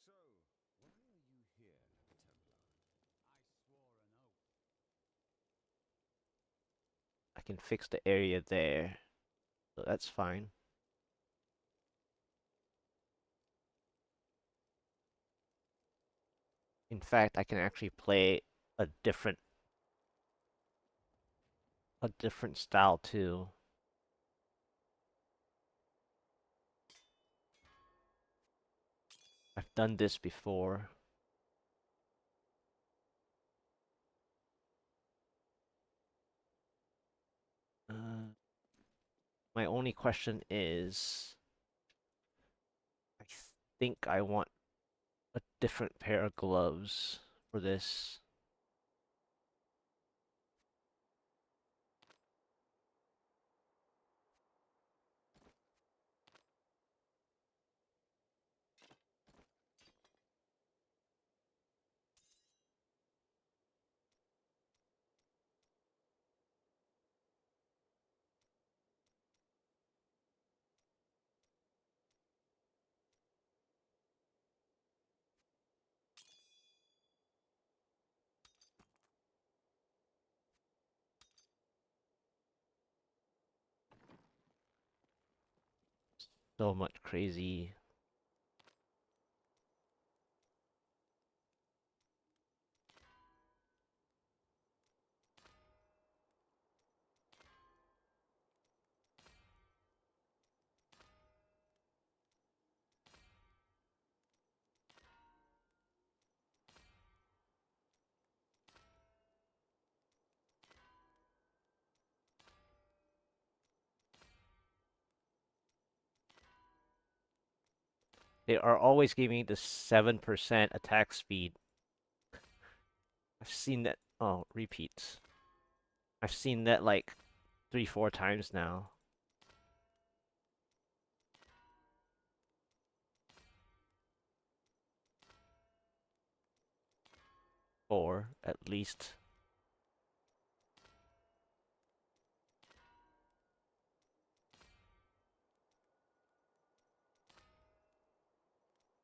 So, why are you here, Templar? I swore an oath. I can fix the area there, so that's fine. In fact, I can actually play a different style too. I've done this before. My only question is, I think I want a different pair of gloves for this. So much crazy. They are always giving me the 7% attack speed. I've seen that. Oh, repeats. I've seen that like 3, 4 times now. Or at least.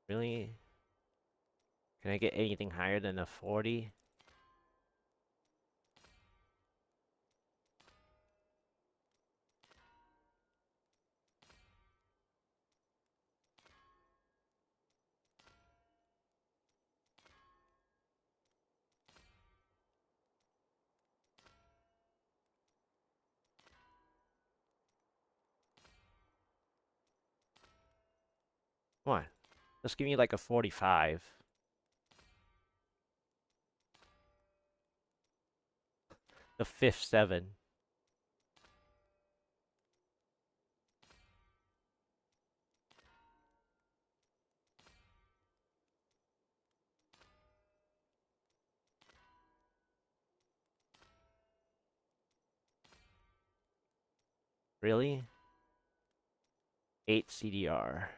Really? Can I get anything higher than a 40? Come on. Just give me like a 45. The fifth 7. Really? 8 CDR.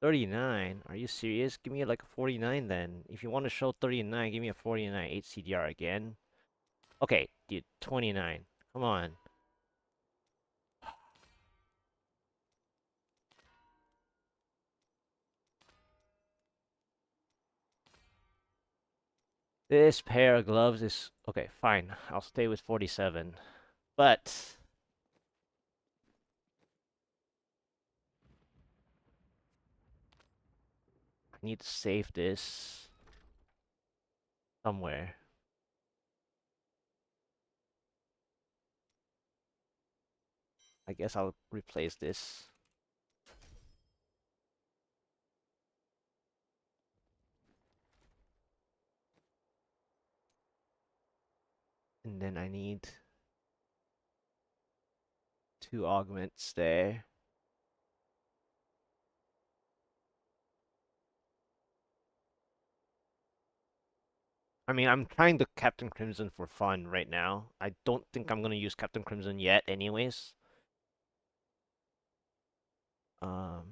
39? Are you serious? Give me like a 49 then. If you want to show 39, give me a 49 8 CDR again. Okay, dude, 29. Come on. This pair of gloves is okay, fine. I'll stay with 47. But I need to save this somewhere. I guess I'll replace this. And then I need 2 augments there. I mean, I'm trying the Captain Crimson for fun right now. I don't think I'm gonna use Captain Crimson yet anyways. Um,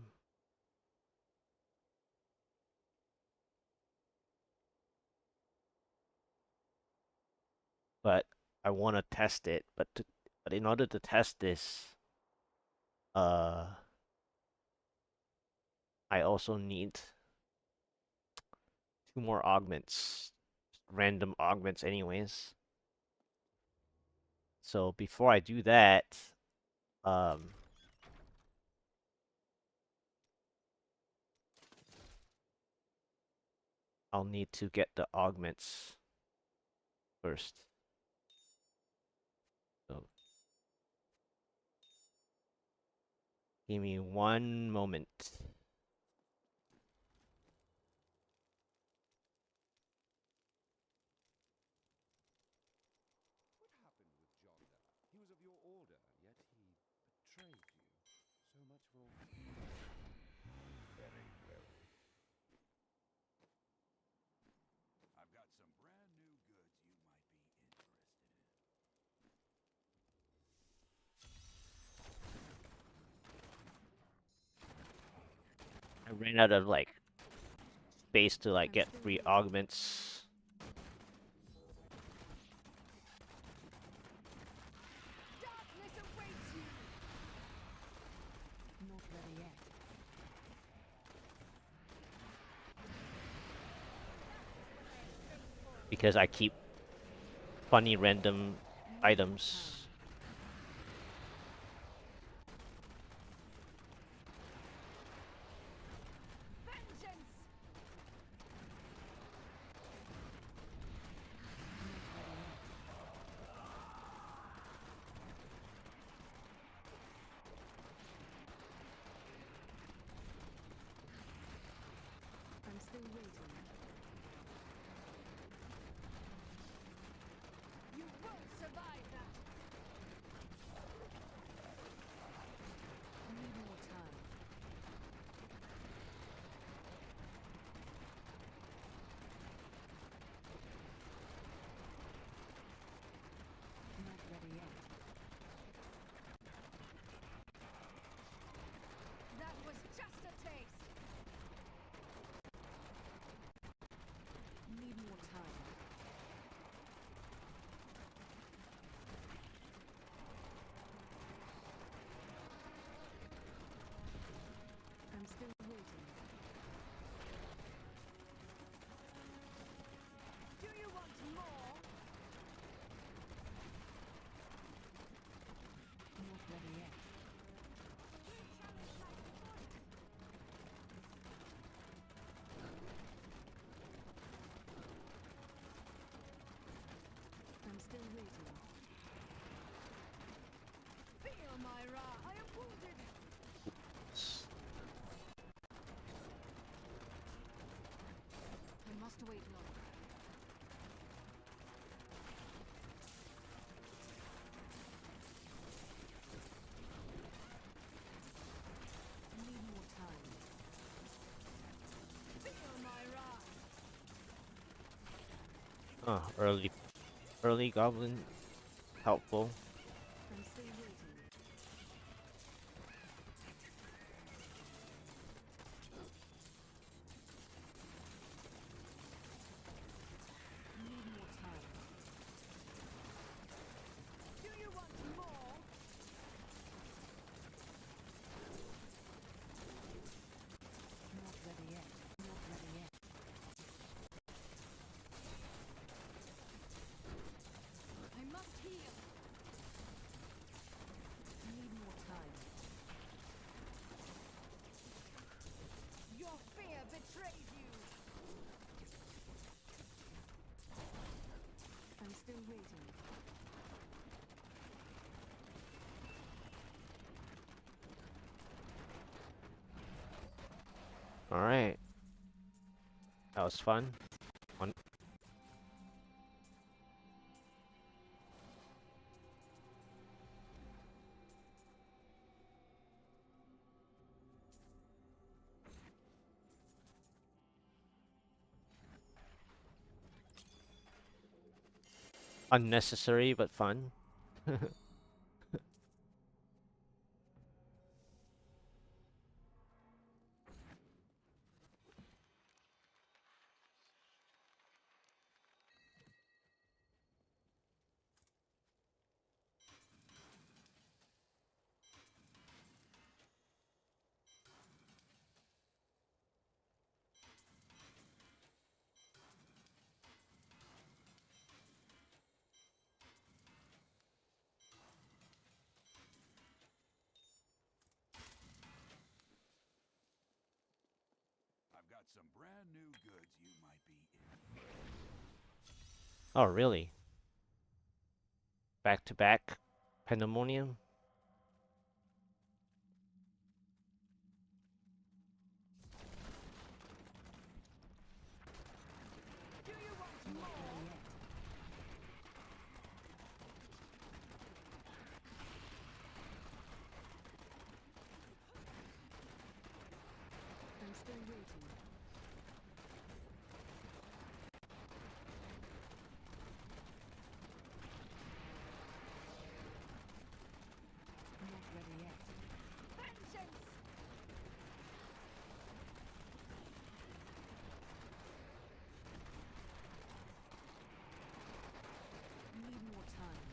but I want to test it. But in order to test this, uh, I also need 2 more augments, random augments, anyways. So before I do that, um, I'll need to get the augments first. So give me 1 moment. What happened with John there? He was of your order, yet he betrayed you. So much for... Very well. I've got some brand new goods you might be interested in. I ran out of like space to like I'm get still 3 waiting. augments. Darkness awaits you. Not ready yet. Because I keep funny random Need more items. time. Vengeance. I'm still waiting. You won't survive that. Need more time. Not ready yet. That was just a taste. Need more time. I'm still waiting. Do you want more? Not ready yet. I'm still waiting. Feel my wrath. I am wounded. I must wait longer. Need more time. Feel my wrath. Early goblin helpful. I'm still waiting. Need more time. Do you want more? Not ready yet. Not ready yet. Alright. That was fun. One. Unnecessary but fun. I've got some brand new goods you might be in. Oh, really? Back to back Pandemonium? Do you want more? I'm still waiting. Not ready yet. Vengeance! Need more time.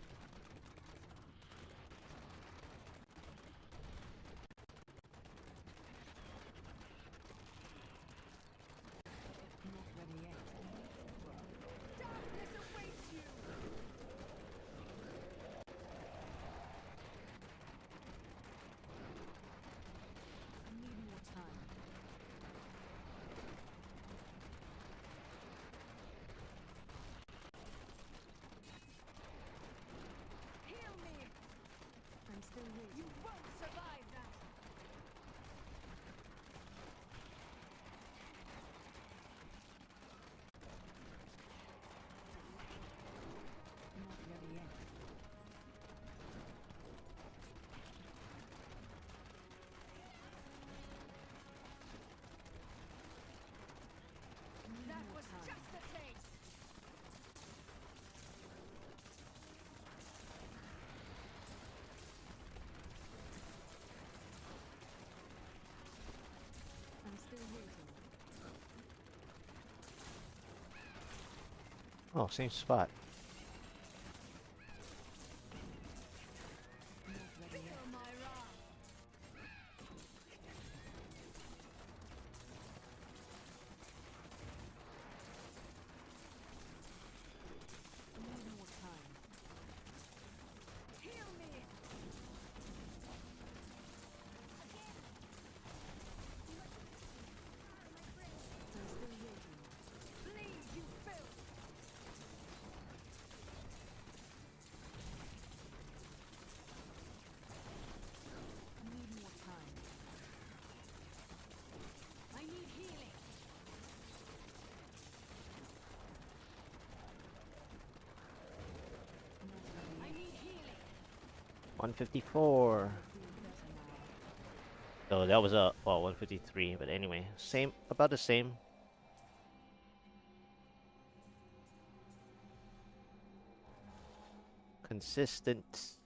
Not ready yet. Darkness awaits you! Need more time. Heal me! I'm still waiting. You won't survive that! Not ready yet. That was just a taste! I'm still waiting. Oh, same spot. Not ready yet. Feel my wrath! Need more time. Heal me! I'm still waiting. Bleed, you filth! Need more time. I need healing. Not ready I yet. need healing. 154. Feel better now. So that was a well 153, but anyway, same about the same. Consistent.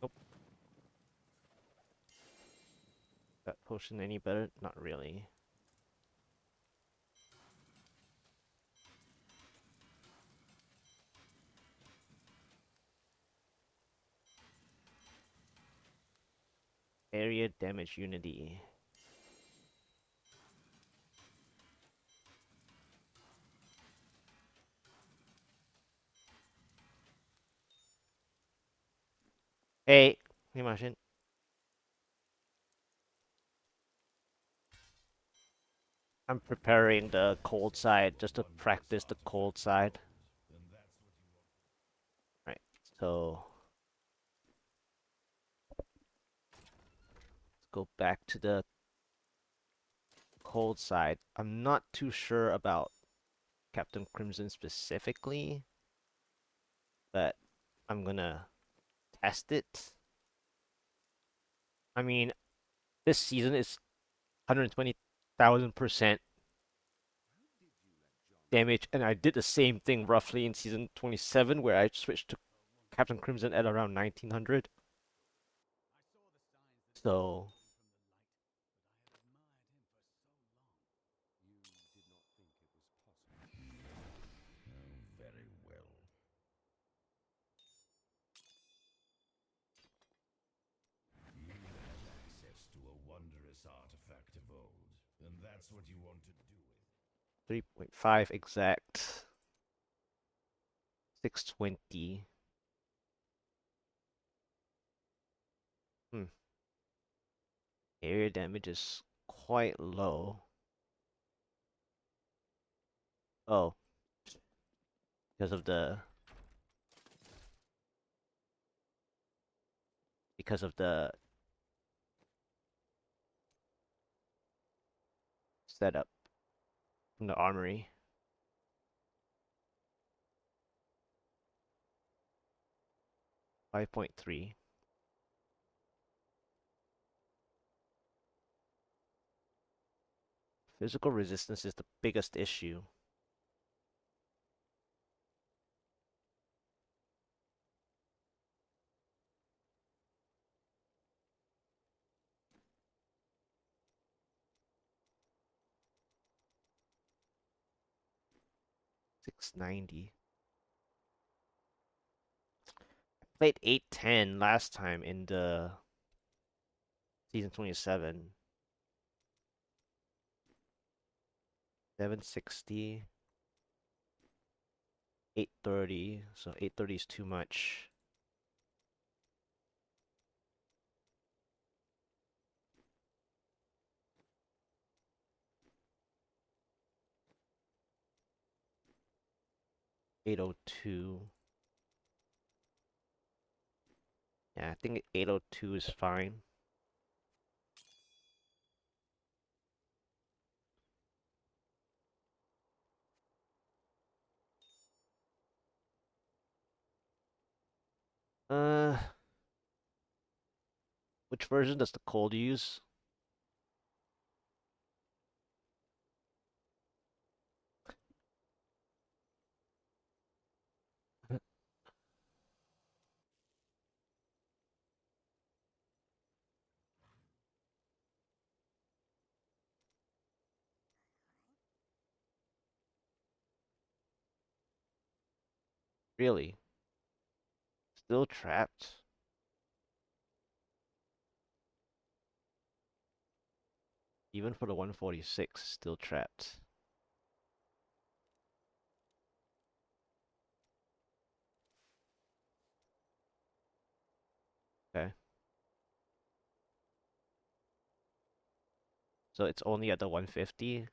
Nope. That potion any better? Not really. Area damage unity. Hey, Himashin. I'm preparing the cold side just to practice the cold side. Then that's what you want. Right, so let's go back to the cold side. I'm not too sure about Captain Crimson specifically, but I'm gonna test it. I mean, this season is 120,000% damage, and I did the same thing roughly in season 27, where I switched to Captain Crimson at around 1900. So, You did not think it was possible. Oh, very well. You have access to a wondrous artifact of old, and that's what you want to do with. 3.5 exact. 620. Hmm. Area damage is quite low. Oh, because of the setup from the armory. 5.3. Physical resistance is the biggest issue. $690. Played 810 last time in the season 27. 760. 830. So 830 is too much. $802. Yeah, I think 802 is fine. Uh, which version does the cold use? Really? Still trapped? Even for the 146, still trapped. Okay. So it's only at the 150?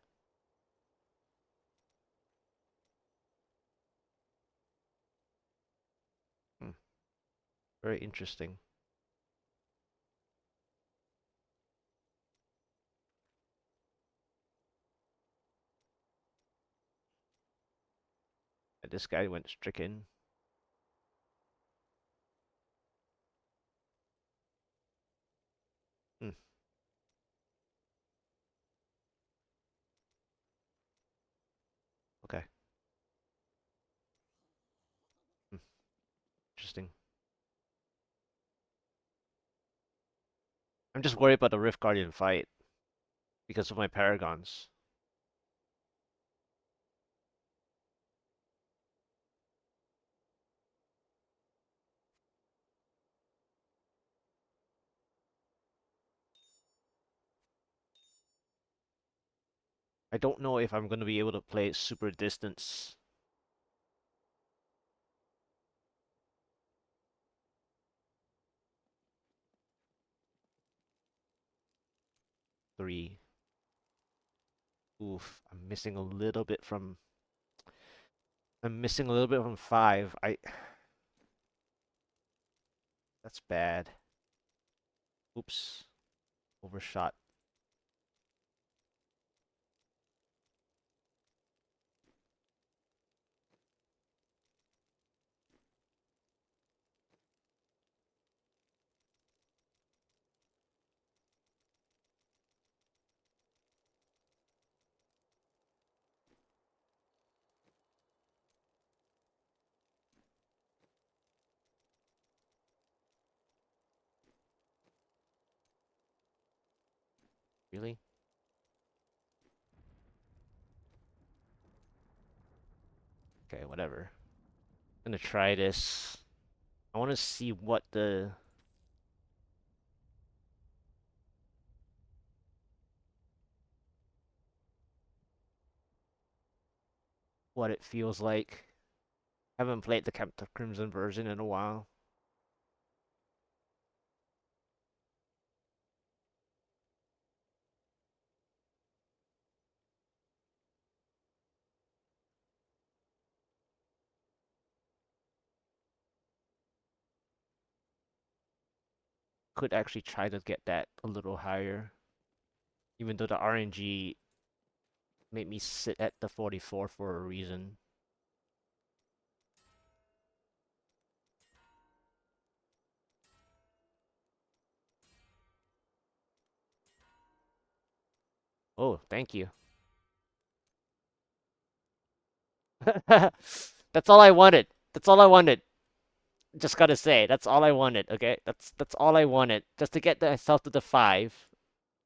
Hmm. Very interesting. And this guy went stricken. Hmm. Okay. Hmm. Interesting. I'm just worried about the Rift Guardian fight because of my Paragons. I don't know if I'm going to be able to play super distance. Three. Oof, I'm missing a little bit from. I'm missing a little bit from 5. That's bad. Oops. Overshot. Really? Okay, whatever. I'm gonna try this. I want to see what it feels like. Haven't played the Captain Crimson version in a while. Could actually try to get that a little higher, even though the RNG made me sit at the 44 for a reason. Oh, thank you. That's all I wanted. That's all I wanted. Just gotta say, that's all I wanted, okay? That's all I wanted. Just to get myself to the 5.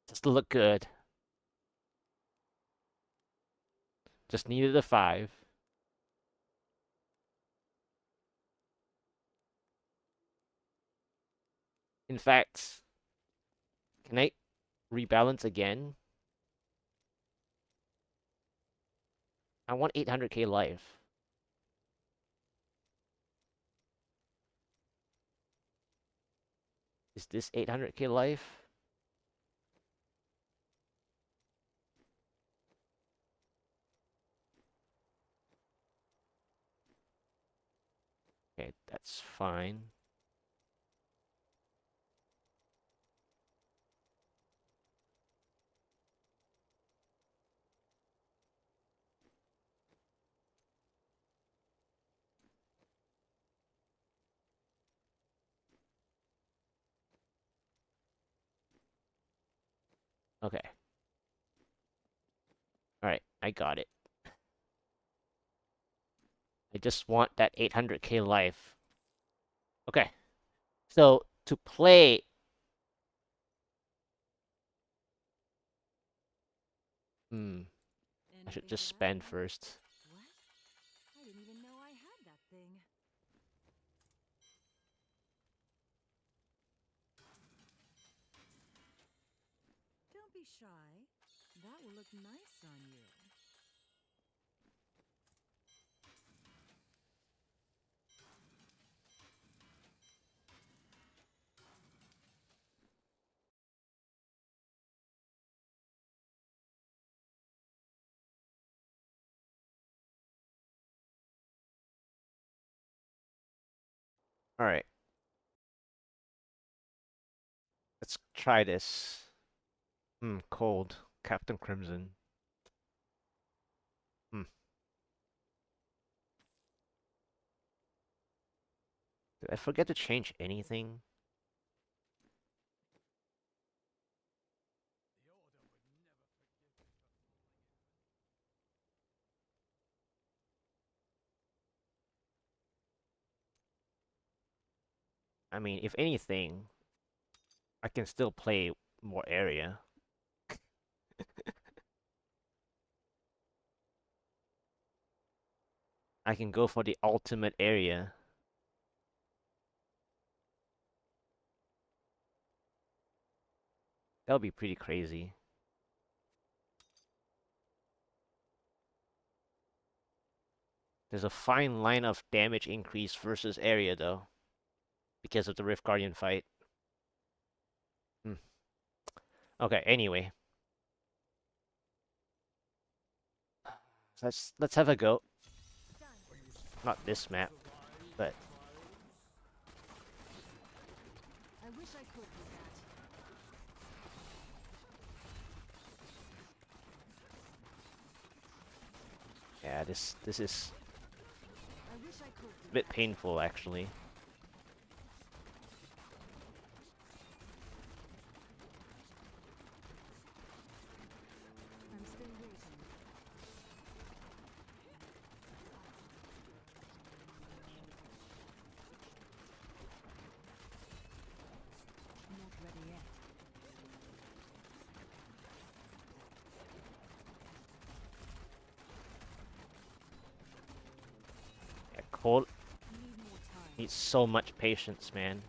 Just to look good. Just needed a 5. In fact, can I rebalance again? I want 800k life. Is this 800k life? Okay, that's fine. Okay. Alright, I got it. I just want that 800k life. Okay. So, to play... I should Anything just to spend add? first. What? I didn't even know I had that thing. Don't be shy. That will look nice on you. Alright. Let's try this. Cold. Captain Crimson. Hmm. Did I forget to change anything? The Order would never forgive you for falling I mean, if anything, I can still play more area. I can go for the ultimate area. That would be pretty crazy. There's a fine line of damage increase versus area, though, because of the Rift Guardian fight. Okay, anyway. Let's have a go. Not this map, but I wish I could do that. yeah, this is I wish I could do a bit painful actually. I'm still waiting. Not ready yet. Yeah, Cold Need more time. needs so much patience, man.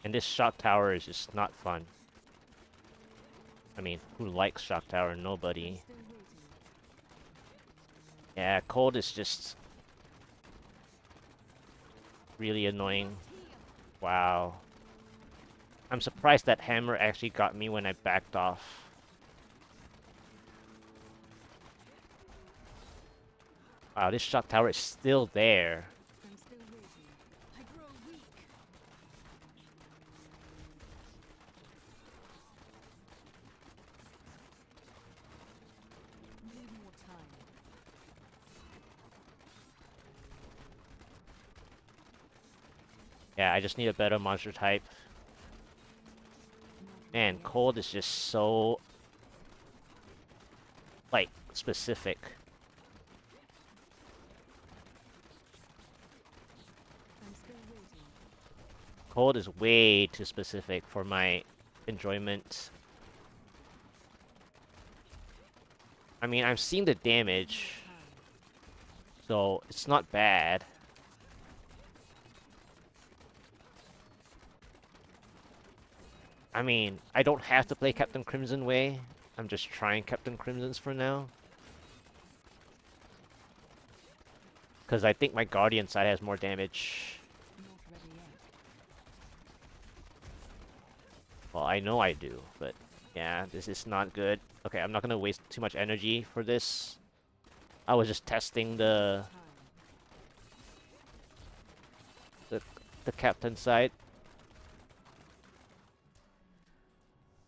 And this shock tower is just not fun. I mean, who likes shock tower? Nobody. Still waiting. Yeah, Cold is just really annoying. Wow. I'm surprised that hammer actually got me when I backed off. Wow, this shock tower is still there. I'm still waiting. I grow weak. Need more time. Yeah, I just need a better monster type. Not Man, ready yet. Cold is just so... like, specific. I'm still waiting. Cold is way too specific for my enjoyment. I mean, I'm seeing the damage, Time. so it's not bad. I mean, I don't have to play Captain Crimson way. I'm just trying Captain Crimson's for now. Because I think my Guardian side has more damage. Not ready yet. Well, I know I do, but yeah, this is not good. Okay, I'm not gonna waste too much energy for this. I was just testing Time. the captain side.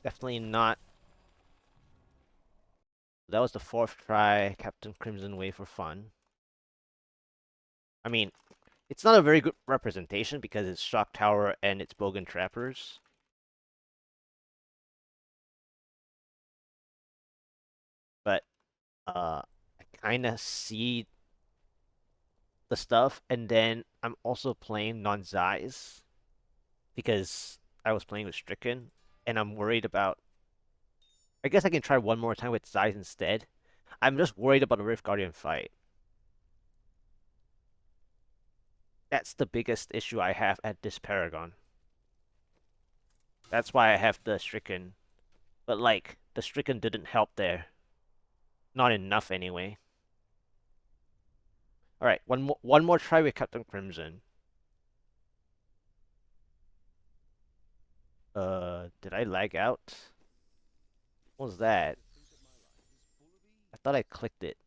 Definitely not. That was the 4th try, Captain Crimson way for fun. I mean, it's not a very good representation because it's Shock Tower and it's Bogan Trappers. But, I kind of see the stuff, and then I'm also playing non-Zais because I was playing with Stricken, and I'm worried about... I guess I can try one more time with Zais instead. I'm just worried about the Rift Guardian fight. That's the biggest issue I have at this Paragon. That's why I have the Stricken. But, like, the Stricken didn't help there. Not enough, anyway. Alright, one more try with Captain Crimson. Did I lag out? What was that? I thought I clicked it.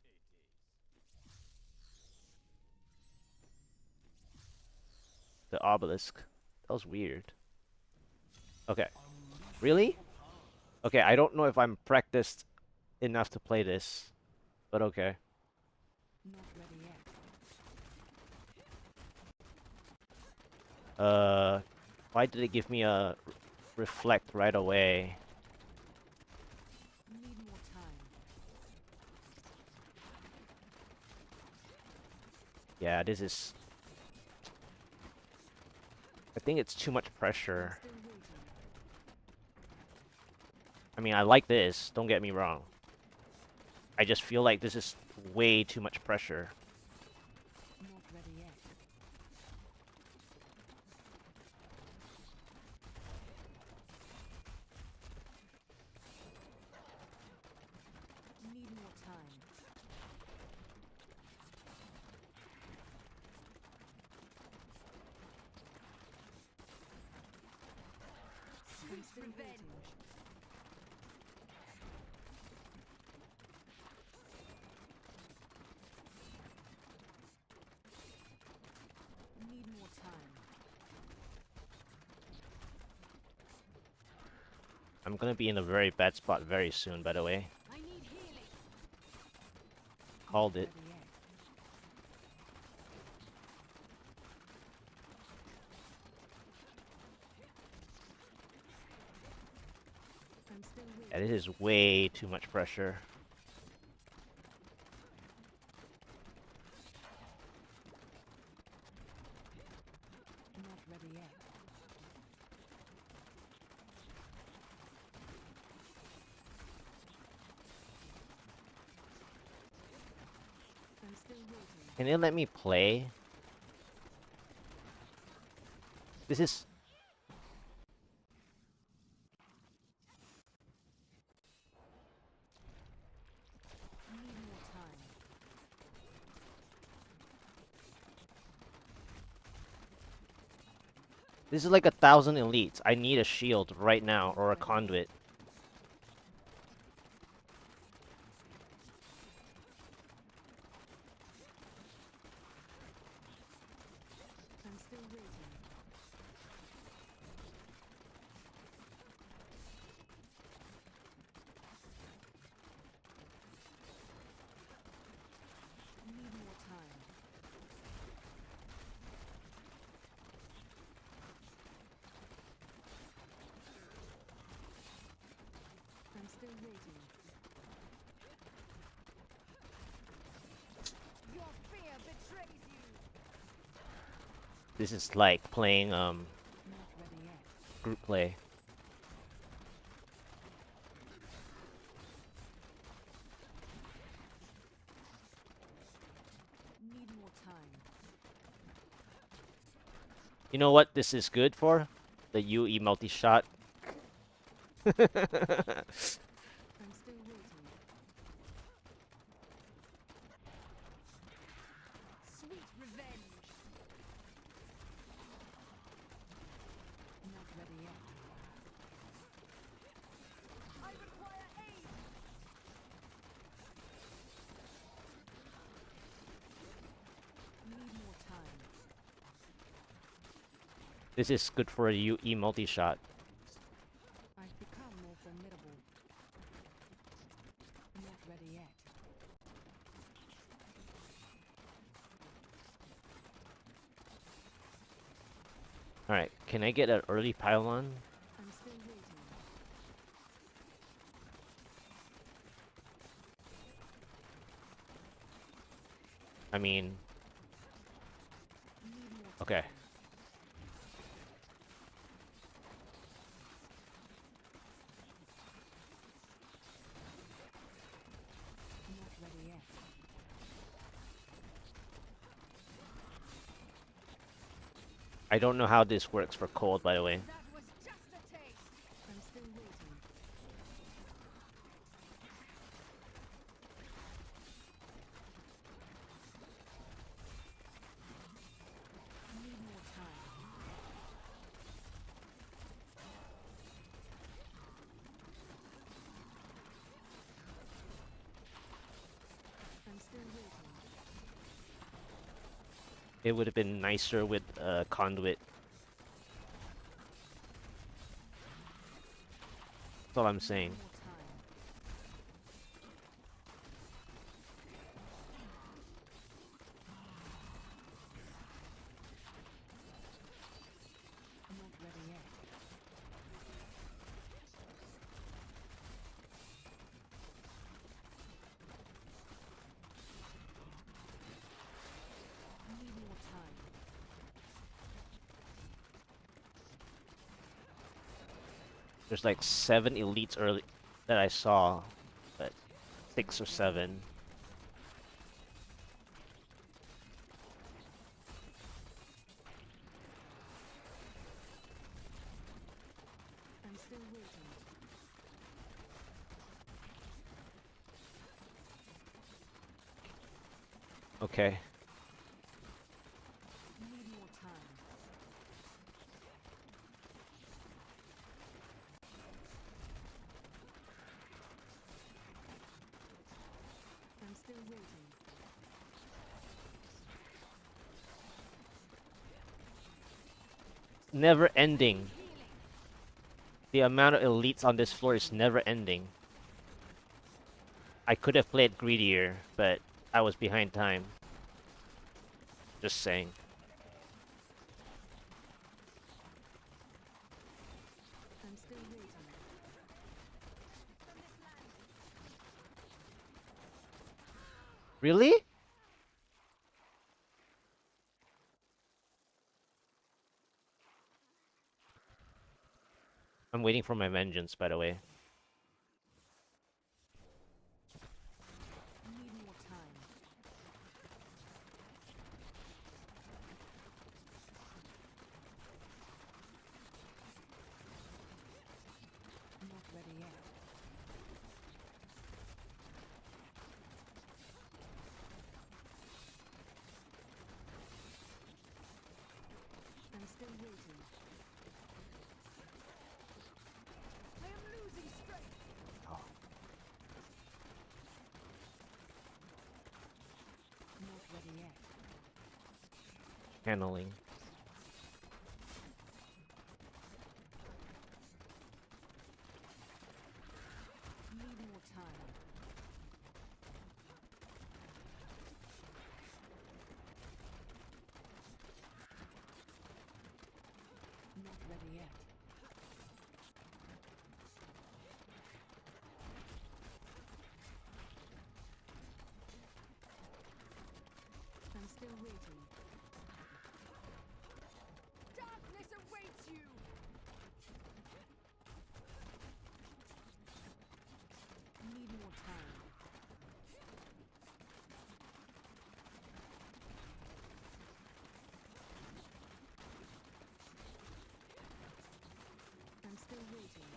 The obelisk. That was weird. Okay. Really? Okay, I don't know if I'm practiced enough to play this, but okay. Not ready yet. Why did it give me a reflect right away? Need more time. Yeah, this is... I think it's too much pressure. Still waiting. I mean, I like this, don't get me wrong. I just feel like this is way too much pressure. Not ready yet. Need more time. I'm still waiting. Need more time. I'm gonna be in a very bad spot very soon, by the way. I need healing. Called it. Ready yet. I'm still waiting. Yeah, this is way too much pressure. Not ready yet. I'm still waiting. Can they let me play? This is... Need more time. This is like 1,000 elites. I need a shield right now, or a conduit. I'm still waiting. Need more time. I'm still waiting. Your fear betrays you. This is like playing Not ready yet. group play. Need more time. You know what this is good for? The UE multi-shot. I'm still waiting. Sweet revenge. Not ready yet. I require aid. Need more time. This is good for a UE multi-shot. I've become more formidable. Not ready yet. Alright, can I get an early pylon? I'm still waiting. I mean, Need more okay. time. Not ready yet. I don't know how this works for cold, by the way. That was just a taste. I'm still waiting. Need more time. I'm still waiting. It would have been nicer with conduit. That's all I'm saying. Need more time. Not ready yet. Need more time. There's like 7 elites early that I saw, but 6 or 7. I'm still waiting. Okay. Need more time. never ending. Healing. The amount of elites on this floor is never ending. I could have played greedier, but I was behind time. Just saying. I'm still waiting. Really? I'm waiting for my vengeance, by the way. Need more time. Not ready yet. I'm still waiting. I am losing strength. Oh. Not ready yet. Channeling. Need more time. Not ready yet. I'm still waiting. Darkness awaits you! Need more time. I'm still waiting.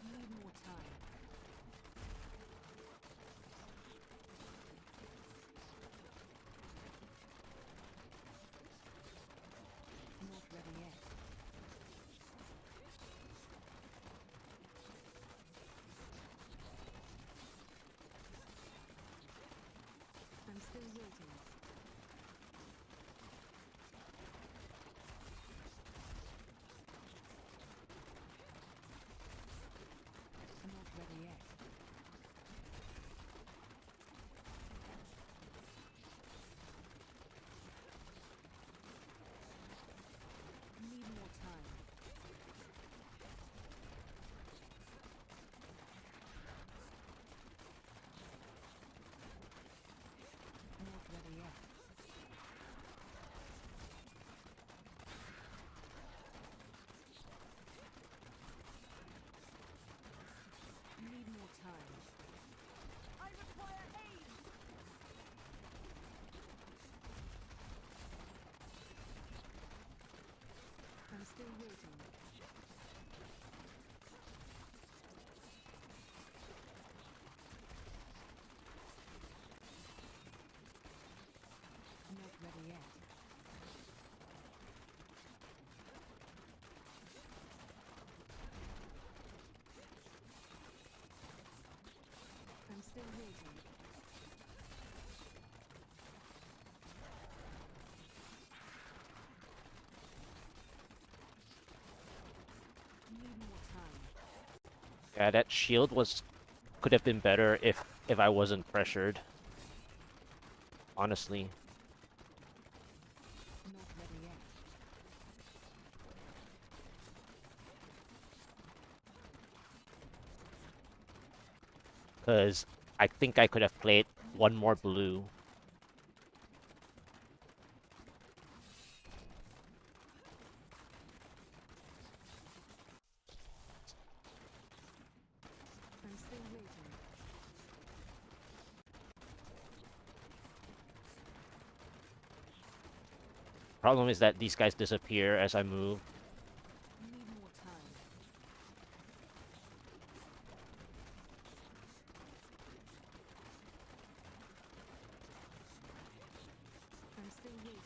Need more time. Not ready yet. I'm still waiting. Not ready yet. Need more time. Not ready yet. Need more time. I require aid! I'm still waiting. Not ready yet. I'm still waiting. Need more time. Yeah, that shield could have been better if I wasn't pressured. Honestly. Not ready yet. Because I think I could have played one more blue. I'm still waiting. Problem is that these guys disappear as I move. Need more time. I'm still waiting.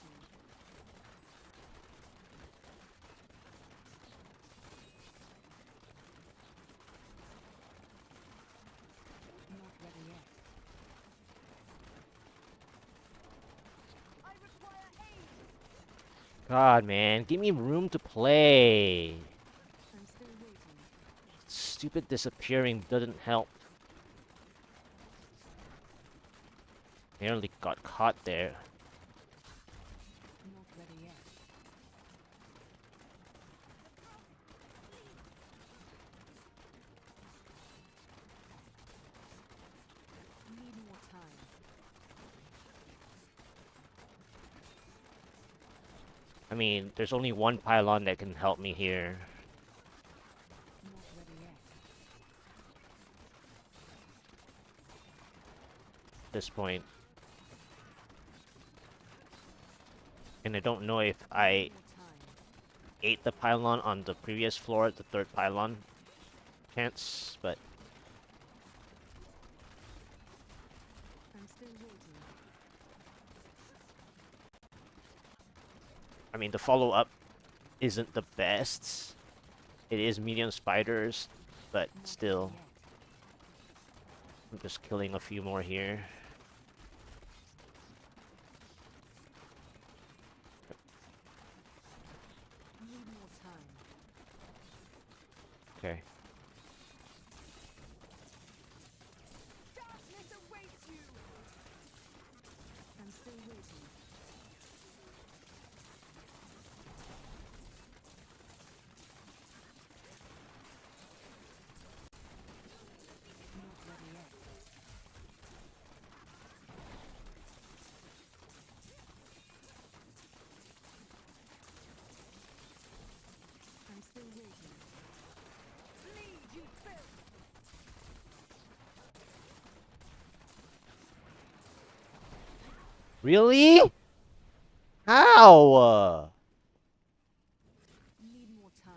God, man, give me room to play. I'm still waiting. Stupid disappearing doesn't help. Nearly got caught there. Not ready yet. Need more time. I mean, there's only one pylon that can help me here. Not ready yet. At this point. And I don't know if I More time. ate the pylon on the previous floor, the third pylon chance, but I'm still waiting. I mean, the follow-up isn't the best. It is medium spiders, but Not still, ready yet. I'm just killing a few more here. Need more time. Okay. Darkness awaits you. I'm still waiting. Not ready yet. I'm still waiting. Bleed, you filth! Really? How? Need more time.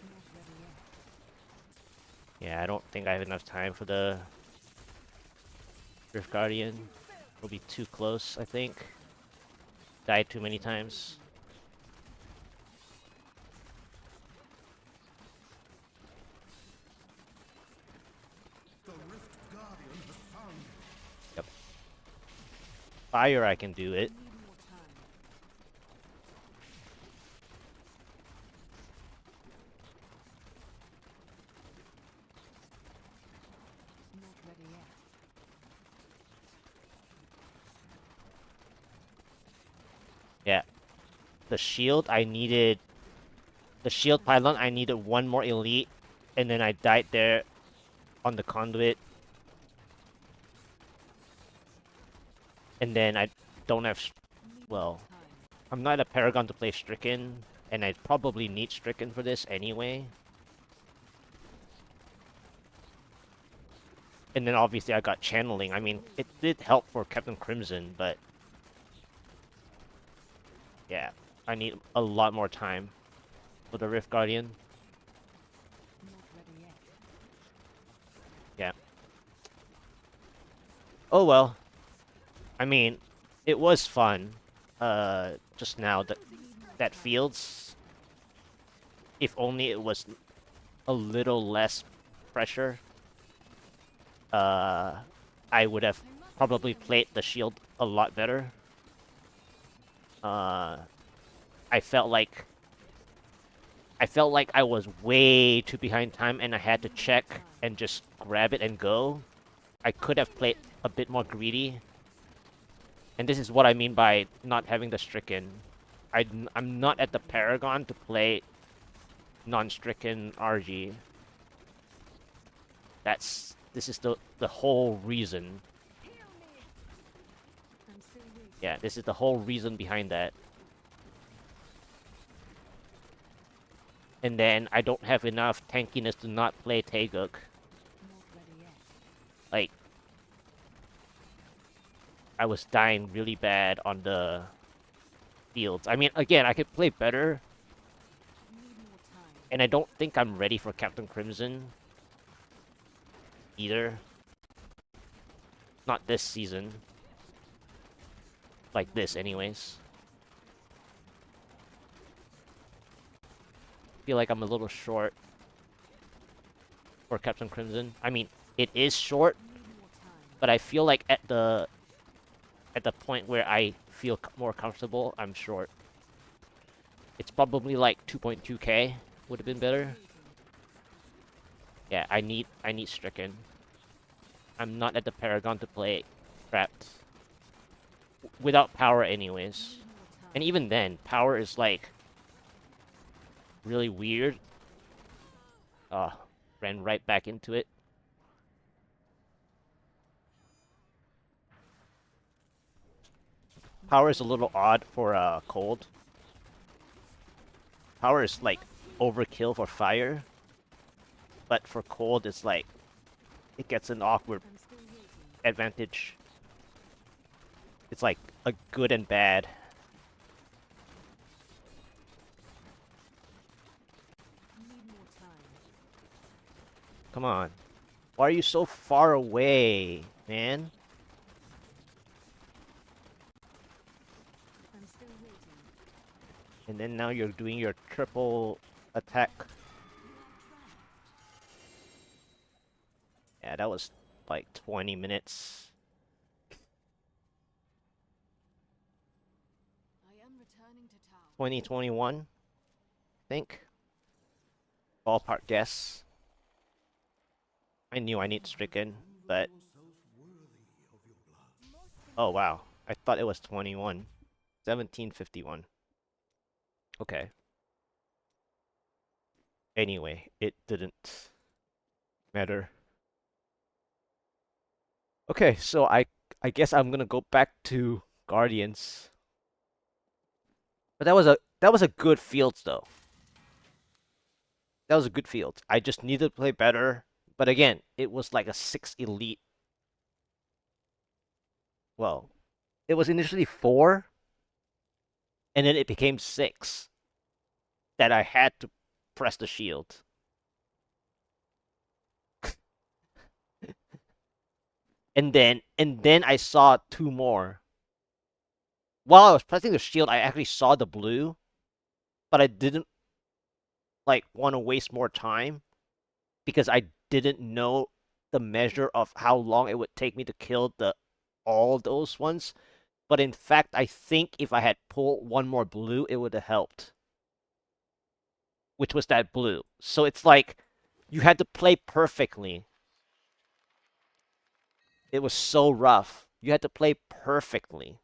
Not ready yet. Yeah, I don't think I have enough time for the Rift Guardian. It'll be too close, I think. Died too many times. The Rift Guardian has found you. Yep. Fire, I can do it. Need more time. Not ready yet. Yeah. The shield, I needed... The shield pylon, I needed one more elite. And then I died there on the conduit. And then I don't have... Need Well, more time. I'm not a Paragon to play Stricken. And I probably need Stricken for this anyway. And then obviously I got Channeling. I mean, it did help for Captain Crimson, but... Yeah, I need a lot more time for the Rift Guardian. Not ready yet. Yeah. Oh well. I mean, it was fun. Just now that fields. If only it was a little less pressure. I would have probably played the shield a lot better. I felt like I was way too behind time and I had to check and just grab it and go. I could have played a bit more greedy. And this is what I mean by not having the Stricken. I'm not at the Paragon to play non-Stricken RG. This is the whole reason. Heal me. I'm still waiting. Yeah, this is the whole reason behind that. And then I don't have enough tankiness to not play Taeguk. Not ready yet. Like, I was dying really bad on the fields. I mean, again, I could play better, Need more time. and I don't think I'm ready for Captain Crimson either. Not this season. Like this, anyways. Feel like I'm a little short. for Captain Crimson. I mean, it is short, Need more time. but I feel like at the point where I feel more comfortable, I'm short. It's probably like 2.2k would have been better. Yeah, I need Stricken. I'm not at the Paragon to play Trapped. Without power anyways. And even then, power is like really weird. Ran right back into it. Power is a little odd for cold. Power is like overkill for fire. But for cold, it's like it gets an awkward I'm still waiting. advantage. It's like a good and bad. Need more time. Come on. Why are you so far away, man? I'm still waiting. And then now you're doing your triple attack. Yeah, that was like 20 minutes. I am returning to town. 2021, I think. Ballpark guess. I knew I need Stricken, but... Oh, wow. I thought it was 21. 1751. Okay. Anyway, it didn't matter. Okay, so I guess I'm gonna go back to Guardians. But that was a good field though. That was a good field. I just needed to play better. But again, it was like a 6 elite. Well, it was initially 4, and then it became 6 that I had to press the shield. And then I saw 2 more. While I was pressing the shield, I actually saw the blue, but I didn't like want to waste more time because I didn't know the measure of how long it would take me to kill the all those ones. But in fact, I think if I had pulled one more blue, it would have helped. Which was that blue. So it's like you had to play perfectly. It was so rough. You had to play perfectly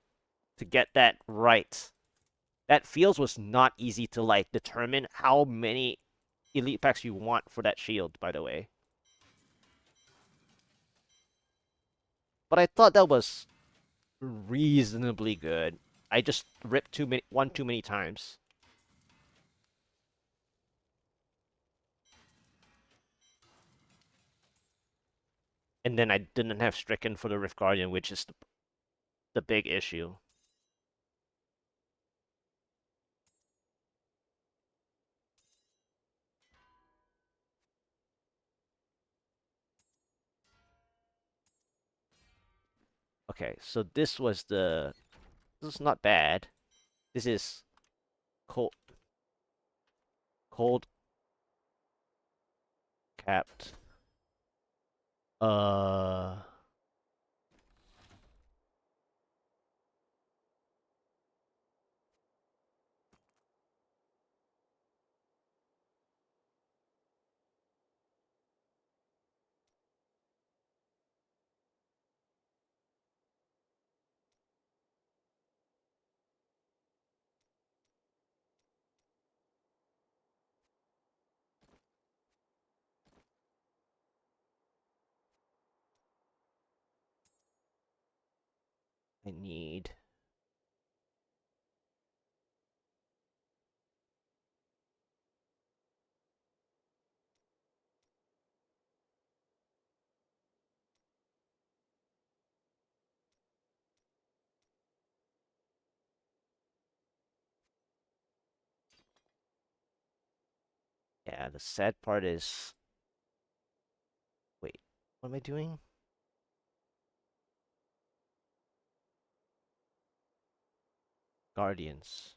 to get that right. That feels was not easy to like determine how many elite packs you want for that shield, by the way. But I thought that was reasonably good. I just ripped one too many times. And then I didn't have Stricken for the Rift Guardian, which is the big issue. Okay, so this was the... This is not bad. This is cold... Cold... Capped. I need... Yeah, the sad part is... Wait, what am I doing? Guardians.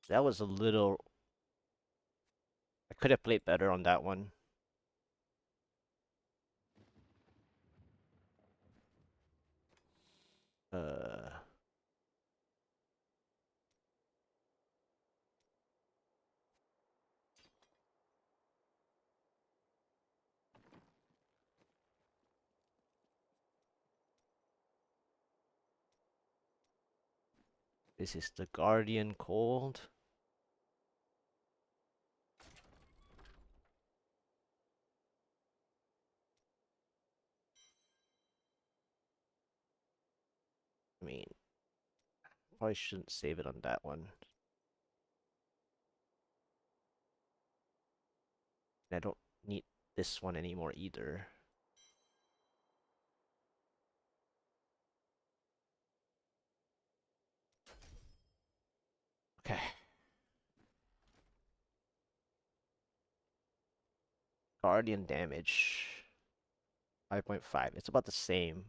That was a little... I could have played better on that one. Uh... This is the Guardian Cold. I mean, probably shouldn't save it on that one. And I don't need this one anymore either. Okay. Guardian damage. 5.5. It's about the same.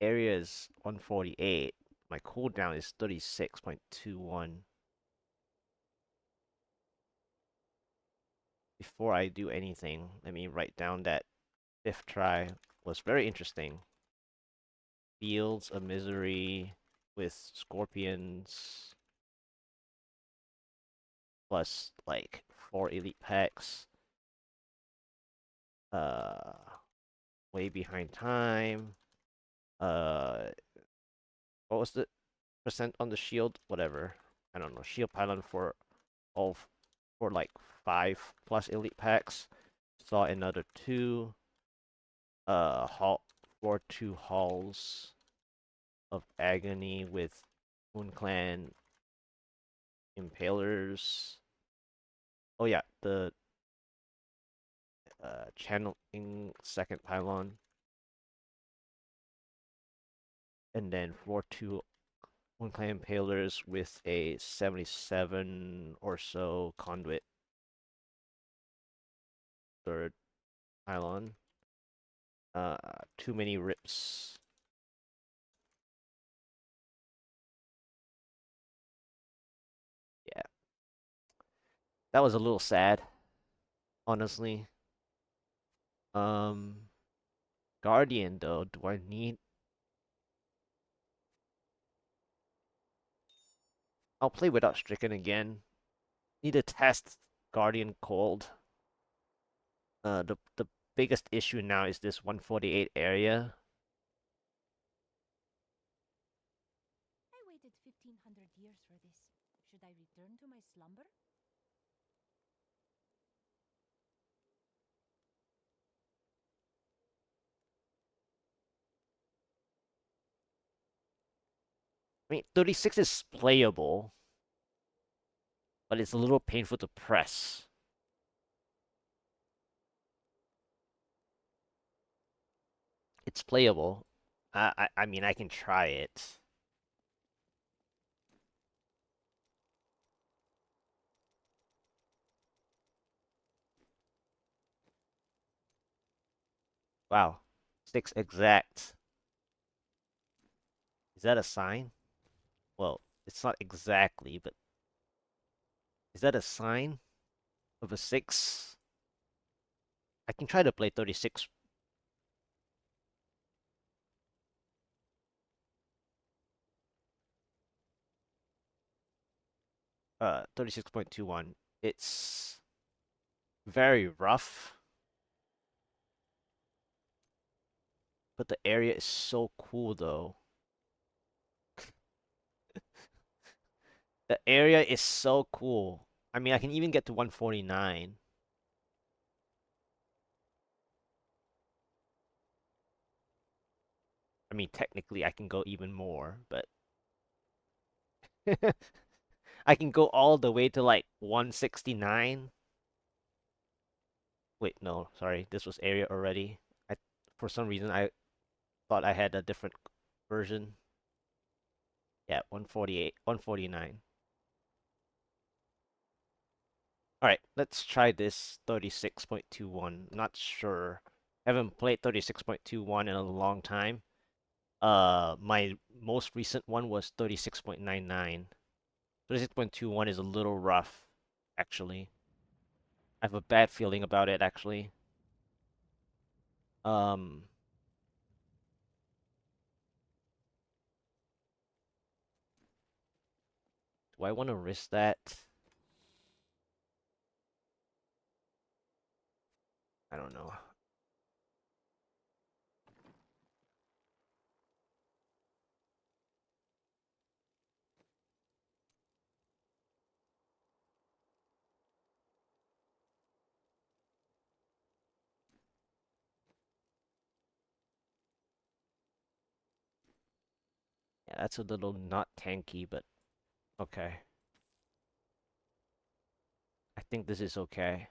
Area is 148. My cooldown is 36.21. Before I do anything, let me write down that fifth try was very interesting. Fields of Misery with Scorpions plus like 4 elite packs. Way behind time. What was the percent on the shield? Whatever. I don't know. Shield pylon for all for like 5+ elite packs. Saw another 2. Halt for 2 halls of agony with Moon Clan Impalers. Oh yeah, the channeling second pylon. And then floor 2 Moon Clan Impalers with a 77 or so Conduit. Third pylon. Too many rips. Yeah. That was a little sad, honestly. Guardian though, do I need... I'll play without Stricken again. Need to test Guardian Cold. The biggest issue now is this 148 area. I waited 1500 years for this. Should I return to my slumber? I mean, 36 is playable, but it's a little painful to press. It's playable. I mean, I can try it. Wow. 6 exact. Is that a sign? Well, it's not exactly, but... Is that a sign of a 6? I can try to play 36. 36.21. It's very rough, but the area is so cool though. The area is so cool. I mean, I can even get to 149. I mean, technically, I can go even more, but I can go all the way to like 169. Wait, no, sorry, this was area already. For some reason, I thought I had a different version. Yeah, 148, 149. Alright, let's try this 36.21. Not sure. Haven't played 36.21 in a long time. My most recent one was 36.99. 36.21 is a little rough, actually. I have a bad feeling about it, actually. Um, do I want to risk that? I don't know. Yeah, that's a little not tanky, but okay. I think this is okay.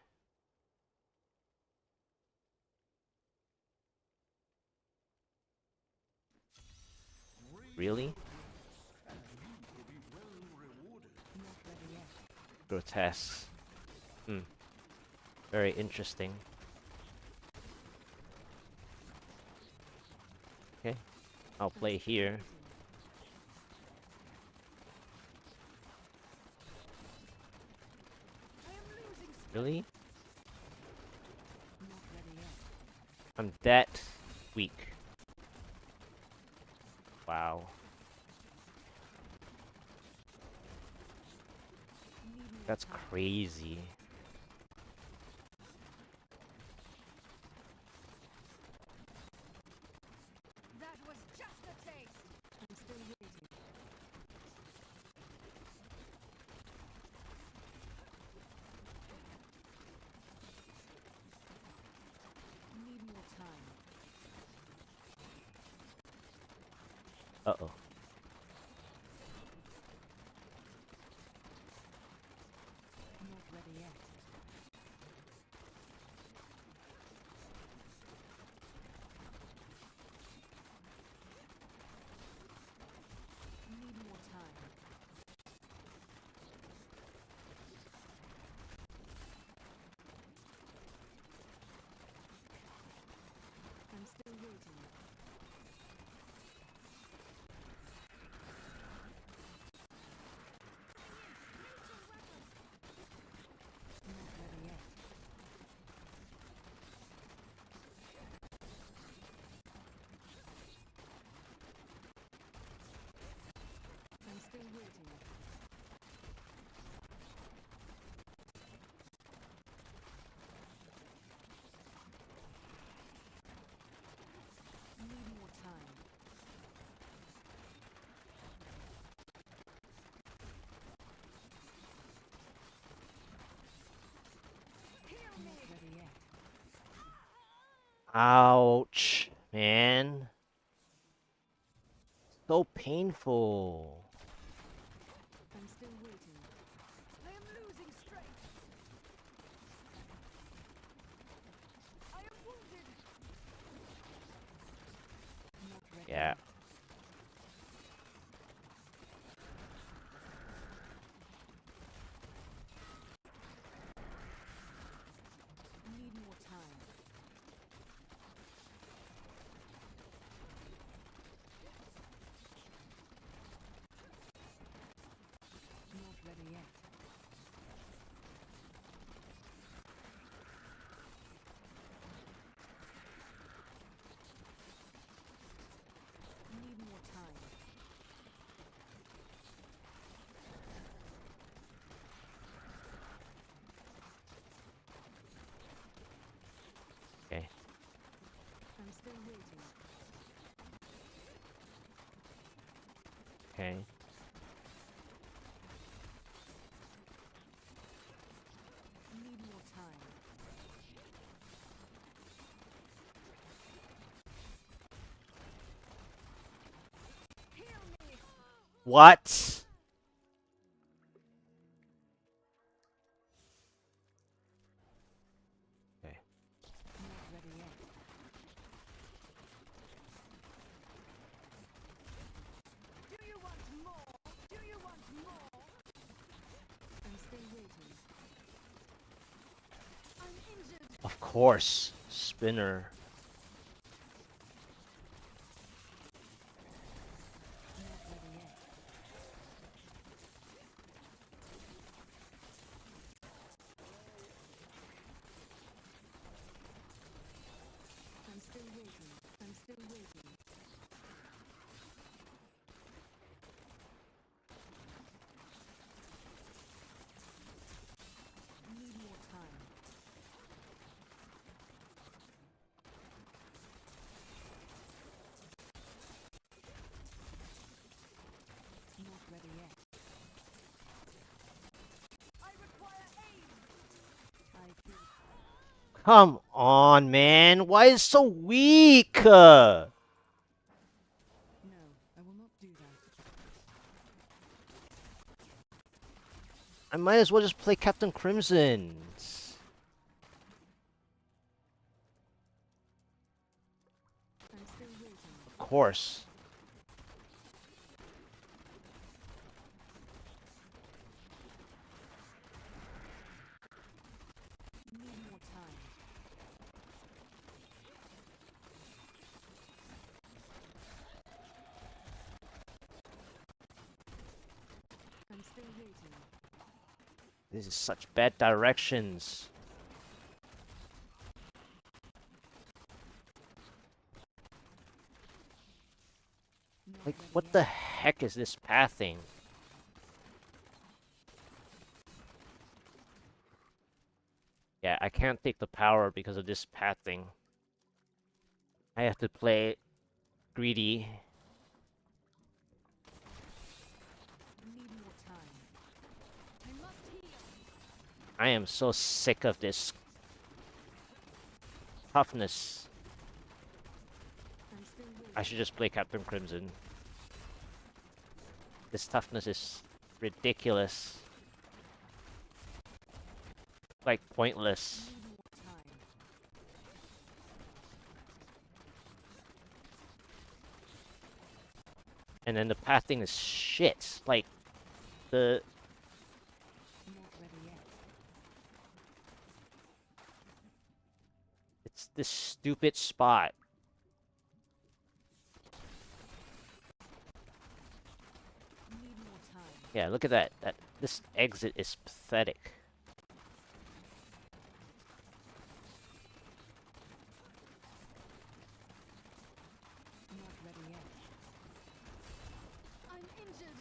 Really? Grotesque. Hmm. Very interesting. Okay. I'll play here. Really? I'm that weak. Wow. That's crazy. That was just a taste. I'm still waiting. Need more time. Uh-oh. Not ready yet. Need more time. I'm still waiting. Not ready yet. I'm still waiting. Need more time. Not ready yet. Ouch, man. So painful. I'm still waiting. I am losing strength. I am wounded. Not ready Yeah. yet. Need more time. Not ready yet. Need more time. Okay. I'm still waiting. Okay. Need more time. Heal me. What? Okay. Not ready yet. Do you want more? Do you want more? I'm still waiting. I'm injured. Of course. Spinner. Come on, man. Why is it so weak? No, I will not do that. I might as well just play Captain Crimson. I'm still waiting. Of course. Need more time. I'm still waiting. This is such bad directions. Not Like, ready what yet. the heck is this pathing? Yeah, I can't take the power because of this pathing. I have to play greedy. Need more time. I must heal. I am so sick of this toughness. I'm still waiting. I should just play Captain Crimson. This toughness is ridiculous. Like, pointless. Need more time. And then the pathing is shit. Like, the... Not ready yet. It's this stupid spot. Need more time. Yeah, look at that. This exit is pathetic. Not ready yet. I'm injured.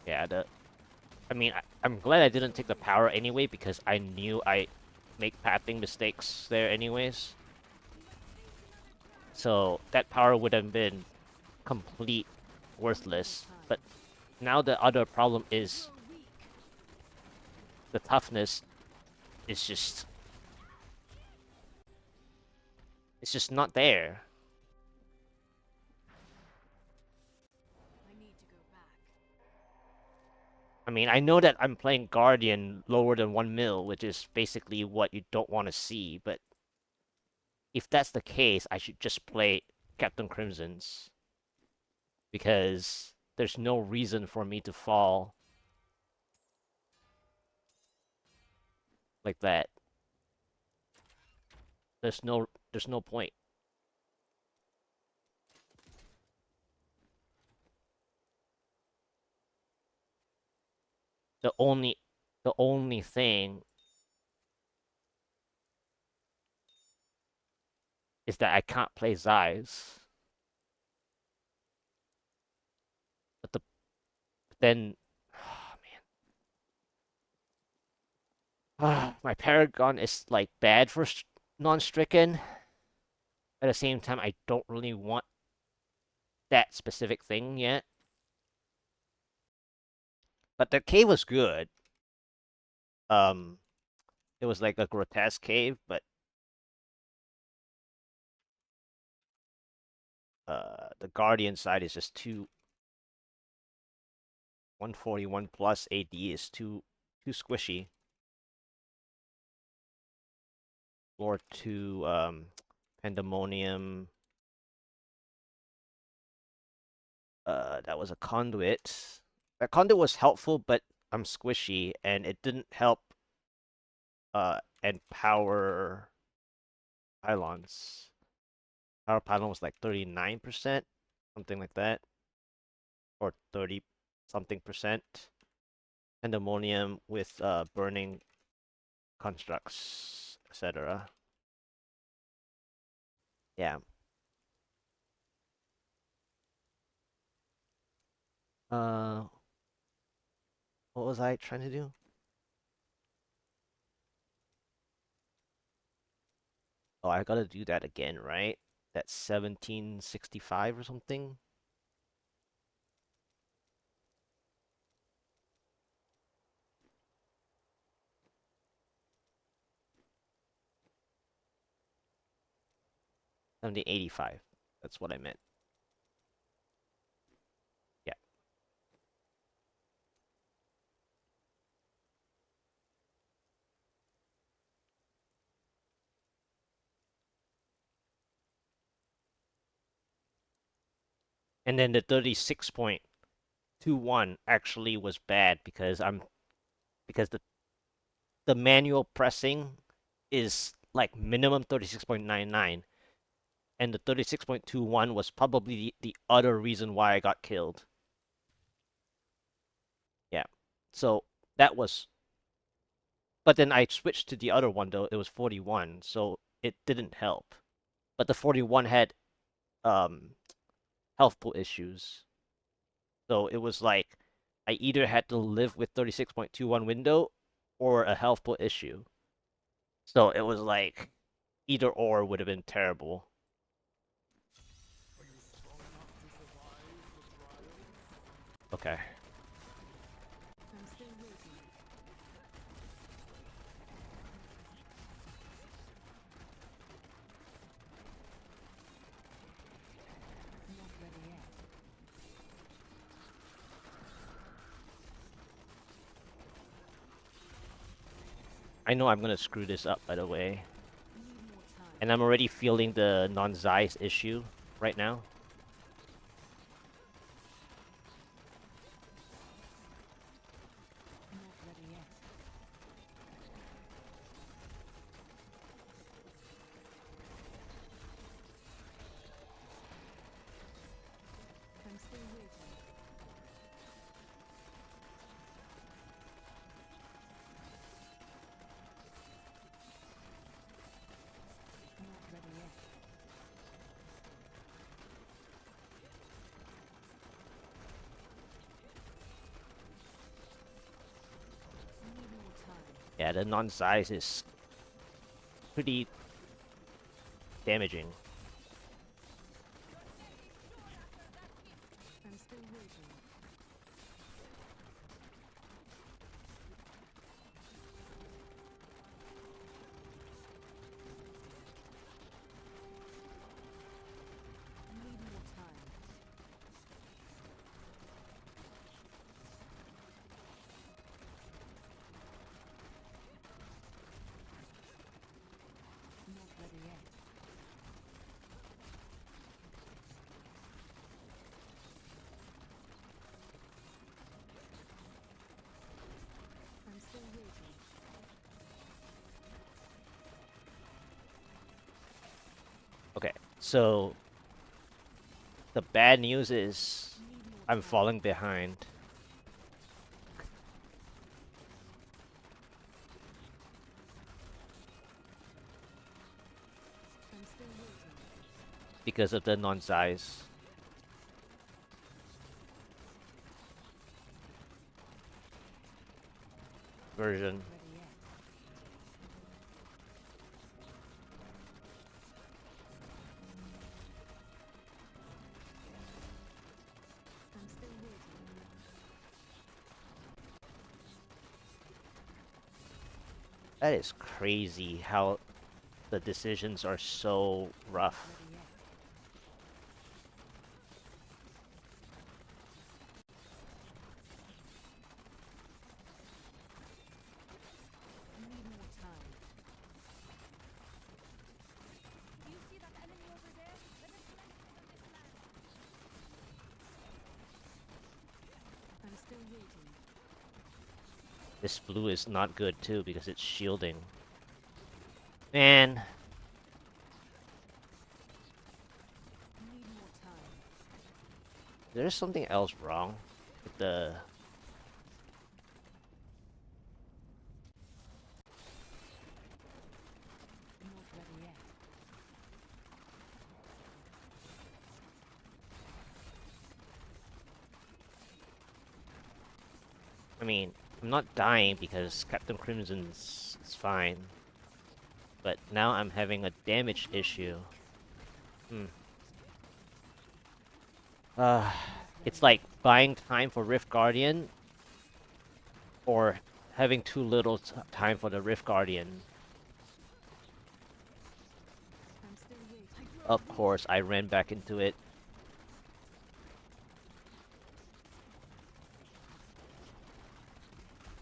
Yeah, I mean, I'm glad I didn't take the power anyway because I knew I make pathing mistakes there anyways. So that power would have been complete worthless. But now the other problem is You're weak. the toughness is just... It's just not there. I need to go back. I mean, I know that I'm playing Guardian lower than 1 mil, which is basically what you don't want to see, but if that's the case, I should just play Captain Crimson's. Because there's no reason for me to fall like that. There's no point. The only thing is that I can't play Zeiss. But then oh man. My Paragon is like bad for non-stricken. At the same time, I don't really want that specific thing yet. But the cave was good. Um, it was like a grotesque cave, but the Guardian side is just too 141 plus AD is too squishy. Floor 2 Pandemonium. That was a Conduit. That Conduit was helpful, but I'm squishy and it didn't help and power pylons. Power pylon was like 39%, something like that. Or 30 something percent. Pandemonium with burning constructs, etc. Yeah. Uh, what was I trying to do? Oh, I gotta do that again, right? That's 1765 or something. 1785. That's what I meant. Yeah. And then the 36.21 actually was bad because the manual pressing is like minimum 36.99, and the 36.21 was probably the other reason why I got killed. Yeah. So that was, but then I switched to the other one though. It was 41, so it didn't help. But the 41 had um health pool issues. So it was like I either had to live with 36.21 window or a health pool issue. So it was like either or would have been terrible. Okay. I'm still waiting. Not ready yet. I know I'm gonna screw this up, by the way. Need more time. And I'm already feeling the non-Zeiss issue right now. Not ready yet. I'm still waiting. Not ready yet. Need more time. Yeah, the non-Zeiss is pretty damaging. I'm still waiting. Need more time. Not ready yet. I'm still waiting. Okay, so the bad news is Need more I'm time. falling behind. I'm still waiting. Because of the non-Zeiss version. Ready yet. I'm still waiting. That is crazy how the decisions are so rough. Ready yet. Need more time. Do you see that enemy over there? Let us cleanse this on this land. I'm still waiting. This blue is not good too because it's shielding. Man, Need more time. there's something else wrong with the... Not ready yet. I mean, I'm not dying because Captain Crimson's is fine. But now I'm having a damage issue. Uh, it's like buying time for Rift Guardian or having too little time for the Rift Guardian. I'm still waiting. Of course, I ran back into it.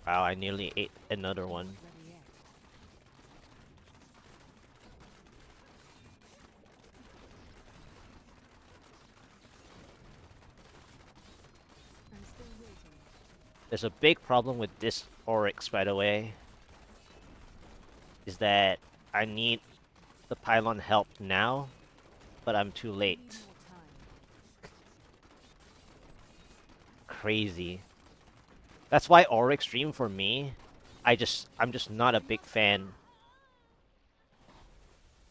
Wow, I nearly ate another one. Ready yet. I'm still waiting. There's a big problem with this Oryx, by the way, is that I need the pylon help now, but I'm too I need late. more time. Crazy. That's why Oryx Dream for me, I'm just not a big fan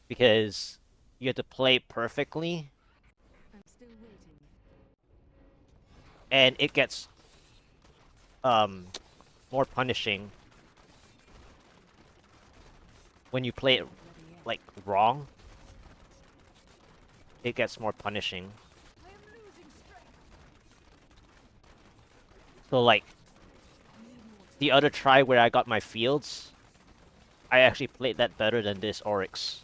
because you have to play perfectly I'm still waiting. and it gets um more punishing when you play it Not ready yet. like wrong. It gets more punishing. I am losing strength. So like I need more time. the other try where I got my fields, I actually played that better than this Oryx.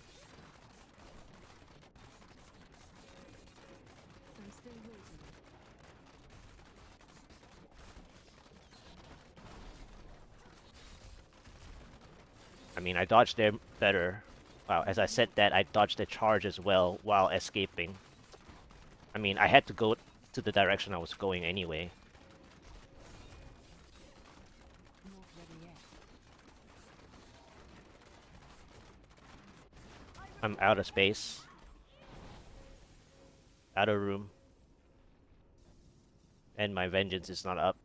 I'm still waiting. I mean, I dodged them better. Wow, as I said that, I dodged the charge as well while escaping. I mean, I had to go to the direction I was going anyway. Not ready yet. I'm out of space. Out of room. And my vengeance is not up.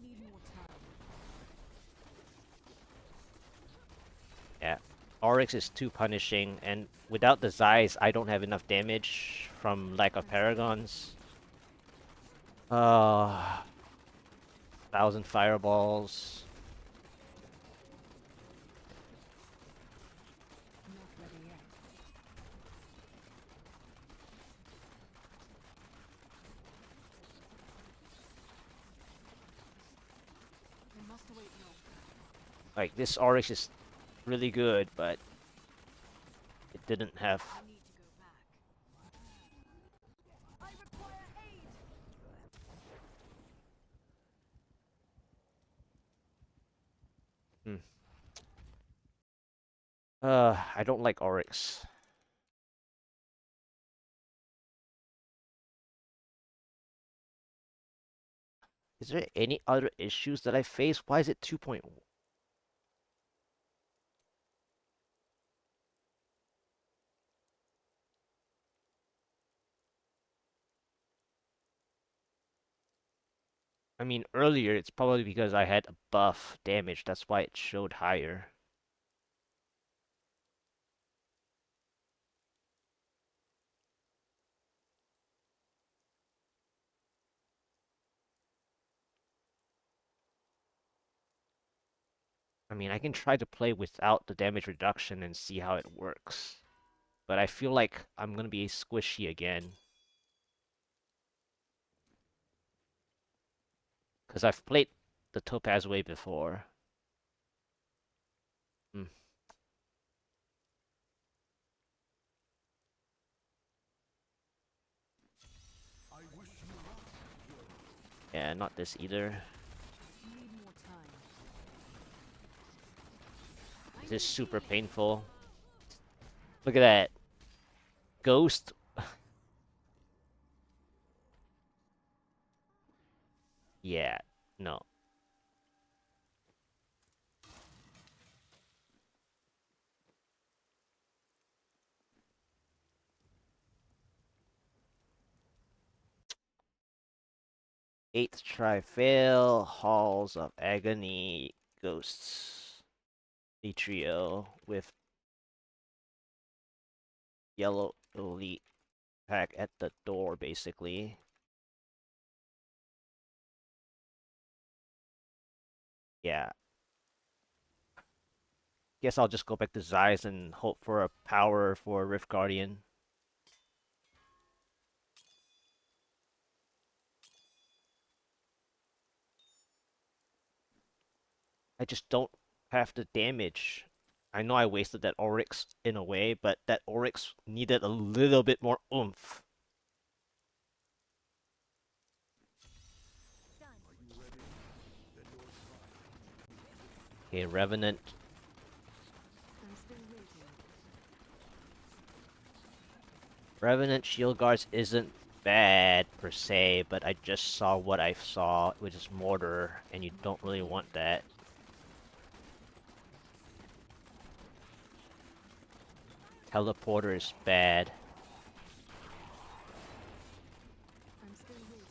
Need more time. Yeah. Oryx is too punishing, and without the Zeiss, I don't have enough damage from lack of Paragons. 1,000 fireballs. Not ready yet. I must wait no. Like, this Oryx is really good, but it didn't have... I need to go back. I require aid. Hmm. I don't like Oryx. Is there any other issues that I face? Why is it 2.1? I mean, earlier it's probably because I had a buff damage. That's why it showed higher. I mean, I can try to play without the damage reduction and see how it works. But I feel like I'm gonna be squishy again. Because I've played the Topaz way before. Hmm. Yeah, not this either. Need more time. This is super painful. Look at that. Ghost. Yeah, no. Eighth try fail. Halls of Agony. Ghosts. The trio with yellow elite pack at the door, basically. Yeah. Guess I'll just go back to Zeiss and hope for a power for Rift Guardian. I just don't half the damage. I know I wasted that Oryx in a way, but that Oryx needed a little bit more oomph. Okay, Revenant. I'm still waiting. Revenant Shield Guards isn't bad per se, but I just saw what I saw, which is Mortar, and you don't really want that. Teleporter is bad. I'm still waiting.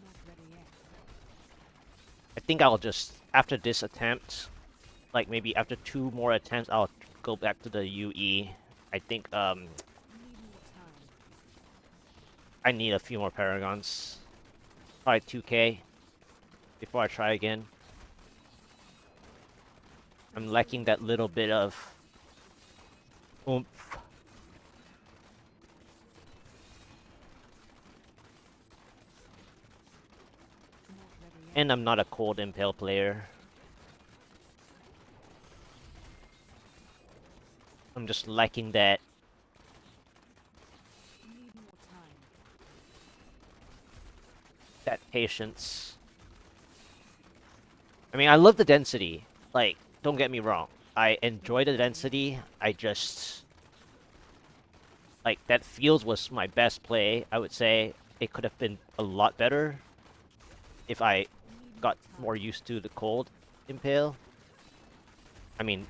Not ready yet. I think I'll just, after this attempt, like maybe after 2 more attempts, I'll go back to the UE. I think Need more time. I need a few more Paragons. Probably 2k before I try again. I'm lacking that little bit of oomph. Not ready yet. And I'm not a cold Impale player. I'm just lacking that. Need more time. That patience. I mean, I love the density. Like, don't get me wrong. I enjoy the density. I just... Like, that Fields was my best play. I would say it could have been a lot better if I Need got time. more used to the cold Impale. I mean...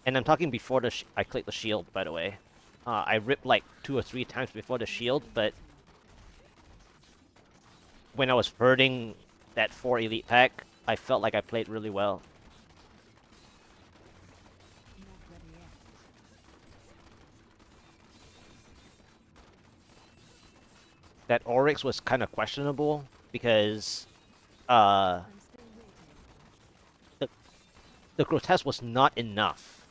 And I'm talking before I clicked the shield, by the way. I ripped like 2 or 3 times before the shield, but when I was hurting that 4 elite pack, I felt like I played really well. Not ready yet. That Oryx was kind of questionable because I'm still waiting. the grotesque was not enough.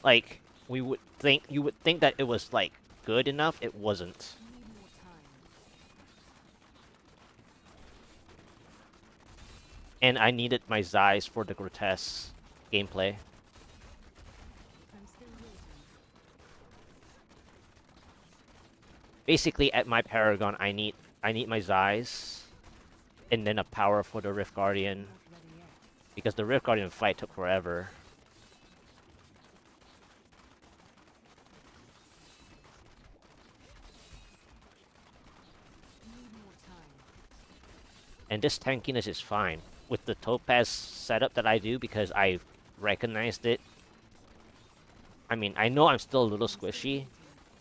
Like you would think that it was like good enough. It wasn't. Need more time. And I needed my Zeiss for the grotesque gameplay. I'm still waiting. Basically, at my Paragon, I need my Zeiss, and then a power for the Rift Guardian, Not ready yet. because the Rift Guardian fight took forever. Need more time. And this tankiness is fine with the Topaz setup that I do because I recognized it. I mean, I know I'm still a little squishy,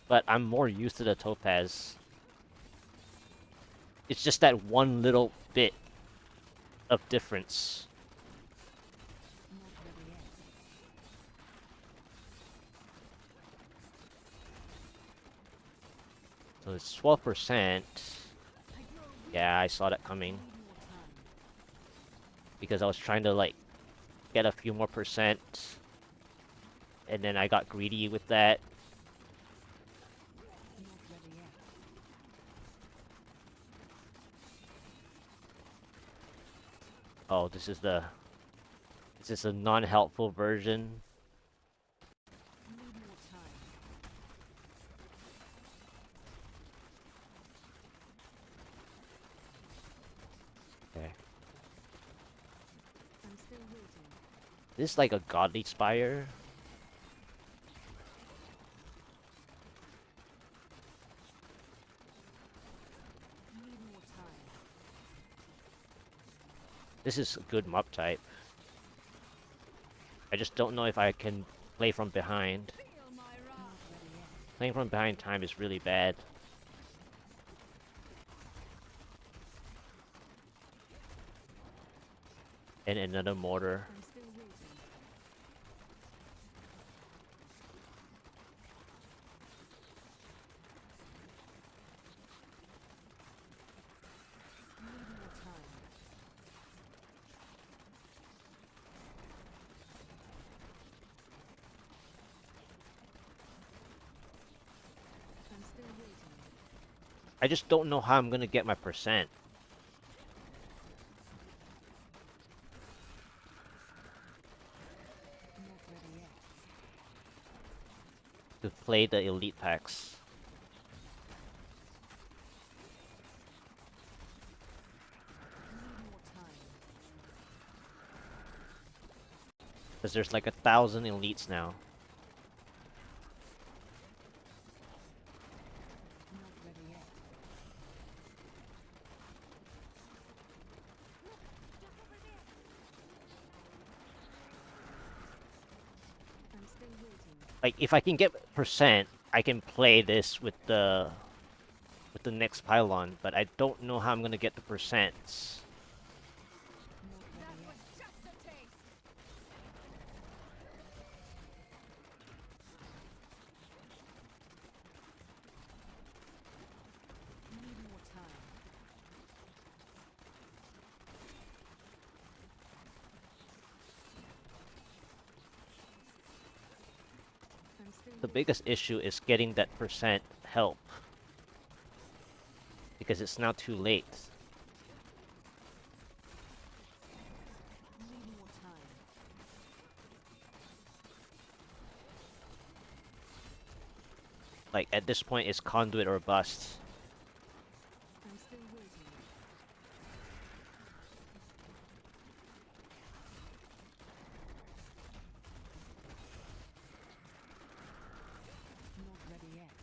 but I'm more used to the Topaz. It's just that one little bit of difference. Not ready yet. So it's 12%. Yeah, I saw that coming Need more time. because I was trying to like get a few more percent, and then I got greedy with that. Not ready yet. Oh, this is a non-helpful version. Need more time. Okay. I'm still waiting. This is like a godly spire. Need more time. This is a good mob type. I just don't know if I can play from behind. Not ready yet. Playing from behind time is really bad. And another mortar. I'm still waiting. Need more time. I just don't know how I'm gonna get my percent. Not ready yet. To play the elite packs. Need more time. Because there's like 1,000 elites now. Not ready yet. I'm still waiting. Like if I can get percent, I can play this with the next pylon, but I don't know how I'm gonna get the percents. Not ready yet. Just a taste. Need more time. I'm still The waiting. biggest issue is getting that percent help. Because it's now too late. Need more time. Like at this point it's Conduit or bust. I'm still waiting. Not ready yet.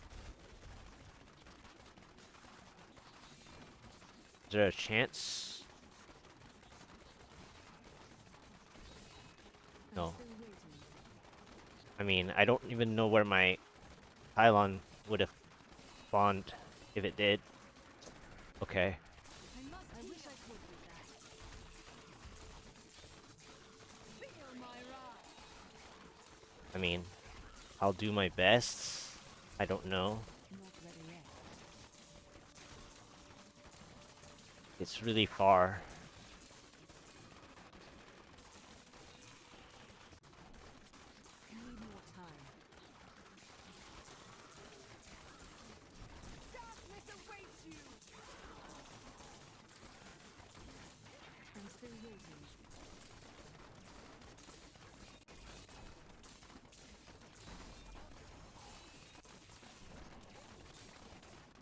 Is there a chance? I'm No. still waiting. I mean, I don't even know where my pylon would have spawned if it did. Okay. I wish I could do that. Feel my wrath. I mean, I'll do my best. I don't know. Not ready yet. It's really far. Need more time. Darkness awaits you. I'm still waiting.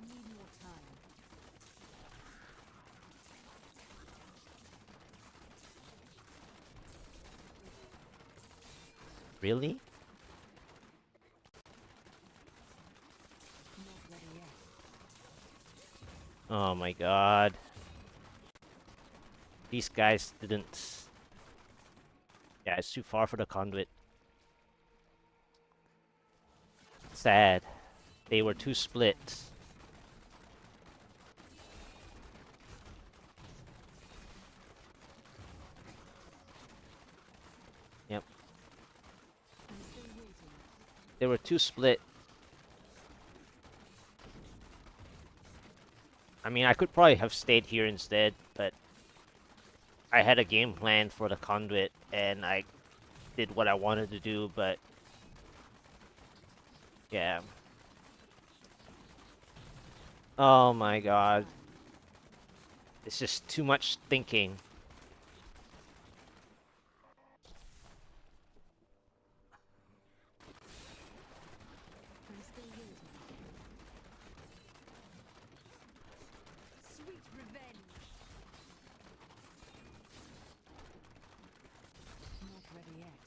Need more time. Really? Not ready yet. Oh my god. These guys didn't... Yeah, it's too far for the Conduit. Sad. They were too split. Yep. I'm still waiting. They were too split. I mean, I could probably have stayed here instead, but I had a game plan for the Conduit, and I did what I wanted to do, but yeah. Oh my god. It's just too much thinking. I'm still waiting. Sweet revenge. Not ready yet.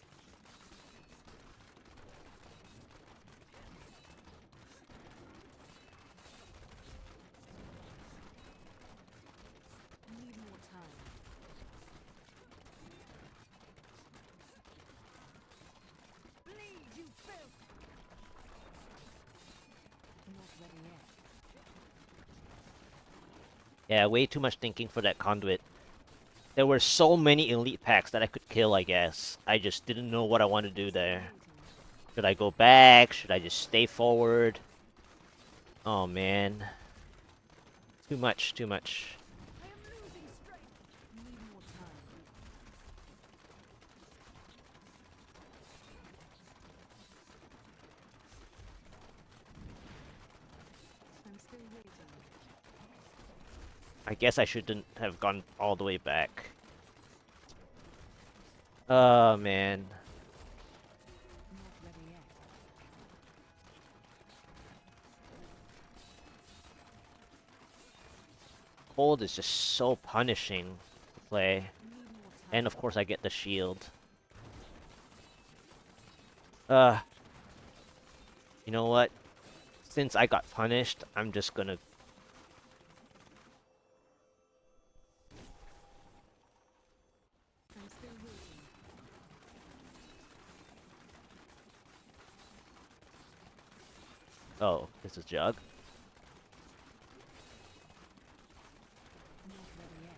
Need more time. Bleed, you filth. Not ready yet. Yeah, way too much thinking for that Conduit. There were so many elite packs that I could kill, I guess. I just didn't know what I want to do there. Waiting. Should I go back? Should I just stay forward? Oh man. Too much, too much. I am losing strength. Need more time. I'm still waiting. I guess I shouldn't have gone all the way back. Oh, man. Not ready yet. Cold is just so punishing to play. Need more time. And of course I get the shield. You know what? Since I got punished, I'm just gonna... I'm still waiting. Oh, it's a jug? Not ready yet.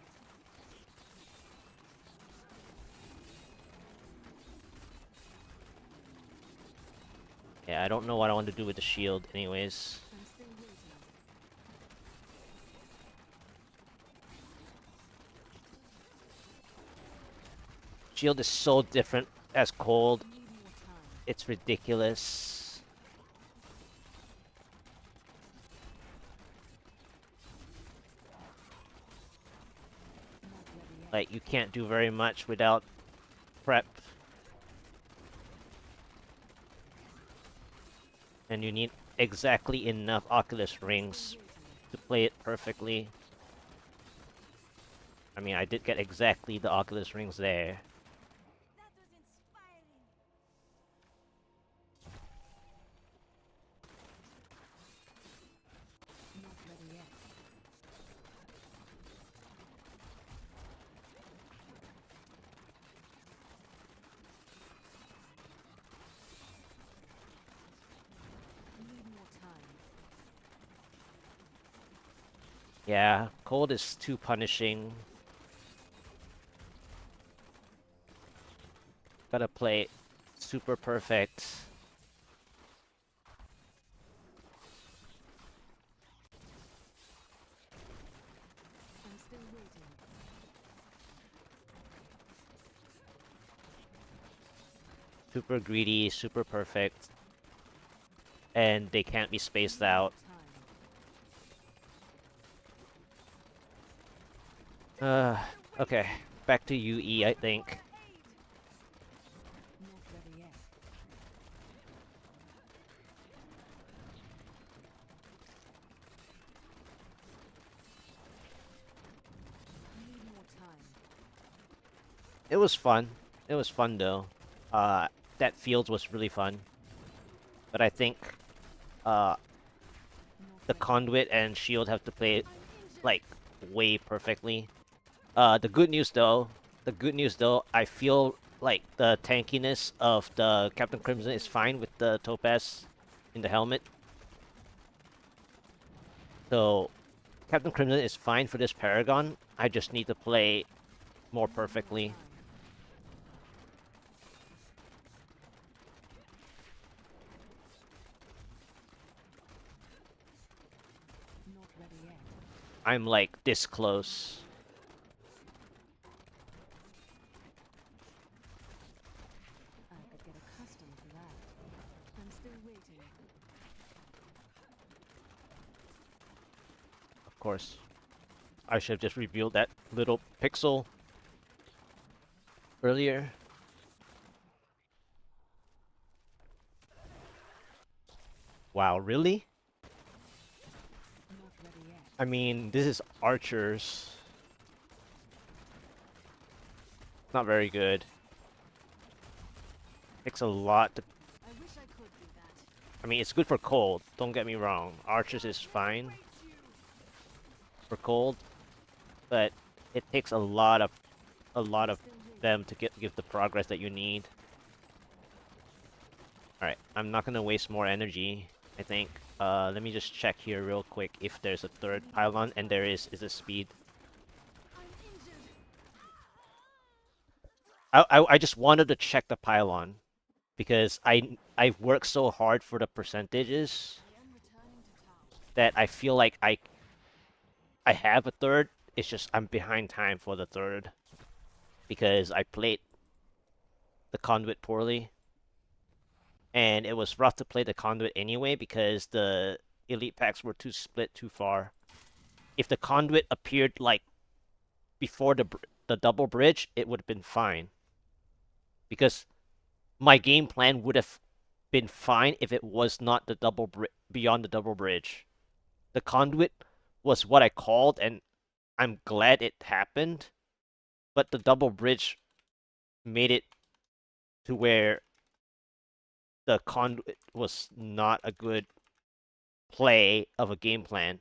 Yeah, I don't know what I want to do with the shield anyways. I'm still waiting. Shield is so different as cold. Need more time. It's ridiculous. Not ready yet. Like, you can't do very much without prep. And you need exactly enough Oculus rings to play it perfectly. I mean, I did get exactly the Oculus rings there. That was inspiring. Not ready yet. Need more time. Yeah, cold is too punishing. Gotta play it super perfect. I'm still waiting. Super greedy, super perfect. And they can't be spaced out. Time. Okay. Back to UE, I think. Not ready yet. Need more time. It was fun. It was fun, though. That field was really fun. But I think, Not the ready. Conduit and Shield have to play it, I'm injured. like, way perfectly. The good news, though, I feel like the tankiness of the Captain Crimson is fine with the Topaz in the helmet. So, Captain Crimson is fine for this Paragon. I just need to play more Need perfectly. time. Not ready yet. I'm like this close. I could get accustomed to that. I'm still waiting. Of course. I should have just revealed that little pixel earlier. Wow, really? Not ready yet. I mean, this is archers. Not very good. Takes a lot to... I wish I could do that. I mean, it's good for cold. Don't get me wrong. Archers is fine Wait you. for cold, but it takes a lot of Still waiting. them to give the progress that you need. Alright, I'm not gonna waste more energy, I think. Let me just check here real quick if there's a third pylon, and there is a speed. I'm injured. I just wanted to check the pylon, because I've worked so hard for the percentages I am returning to town. that I feel like I have a third. It's just I'm behind time for the third, because I played the Conduit poorly. And it was rough to play the Conduit anyway because the elite packs were too split too far. If the conduit appeared like before the double bridge, it would have been fine. Because my game plan would have been fine if it was not the beyond the double bridge. The conduit was what I called, and I'm glad it happened. But the double bridge made it to where the conduit was not a good play of a game plan.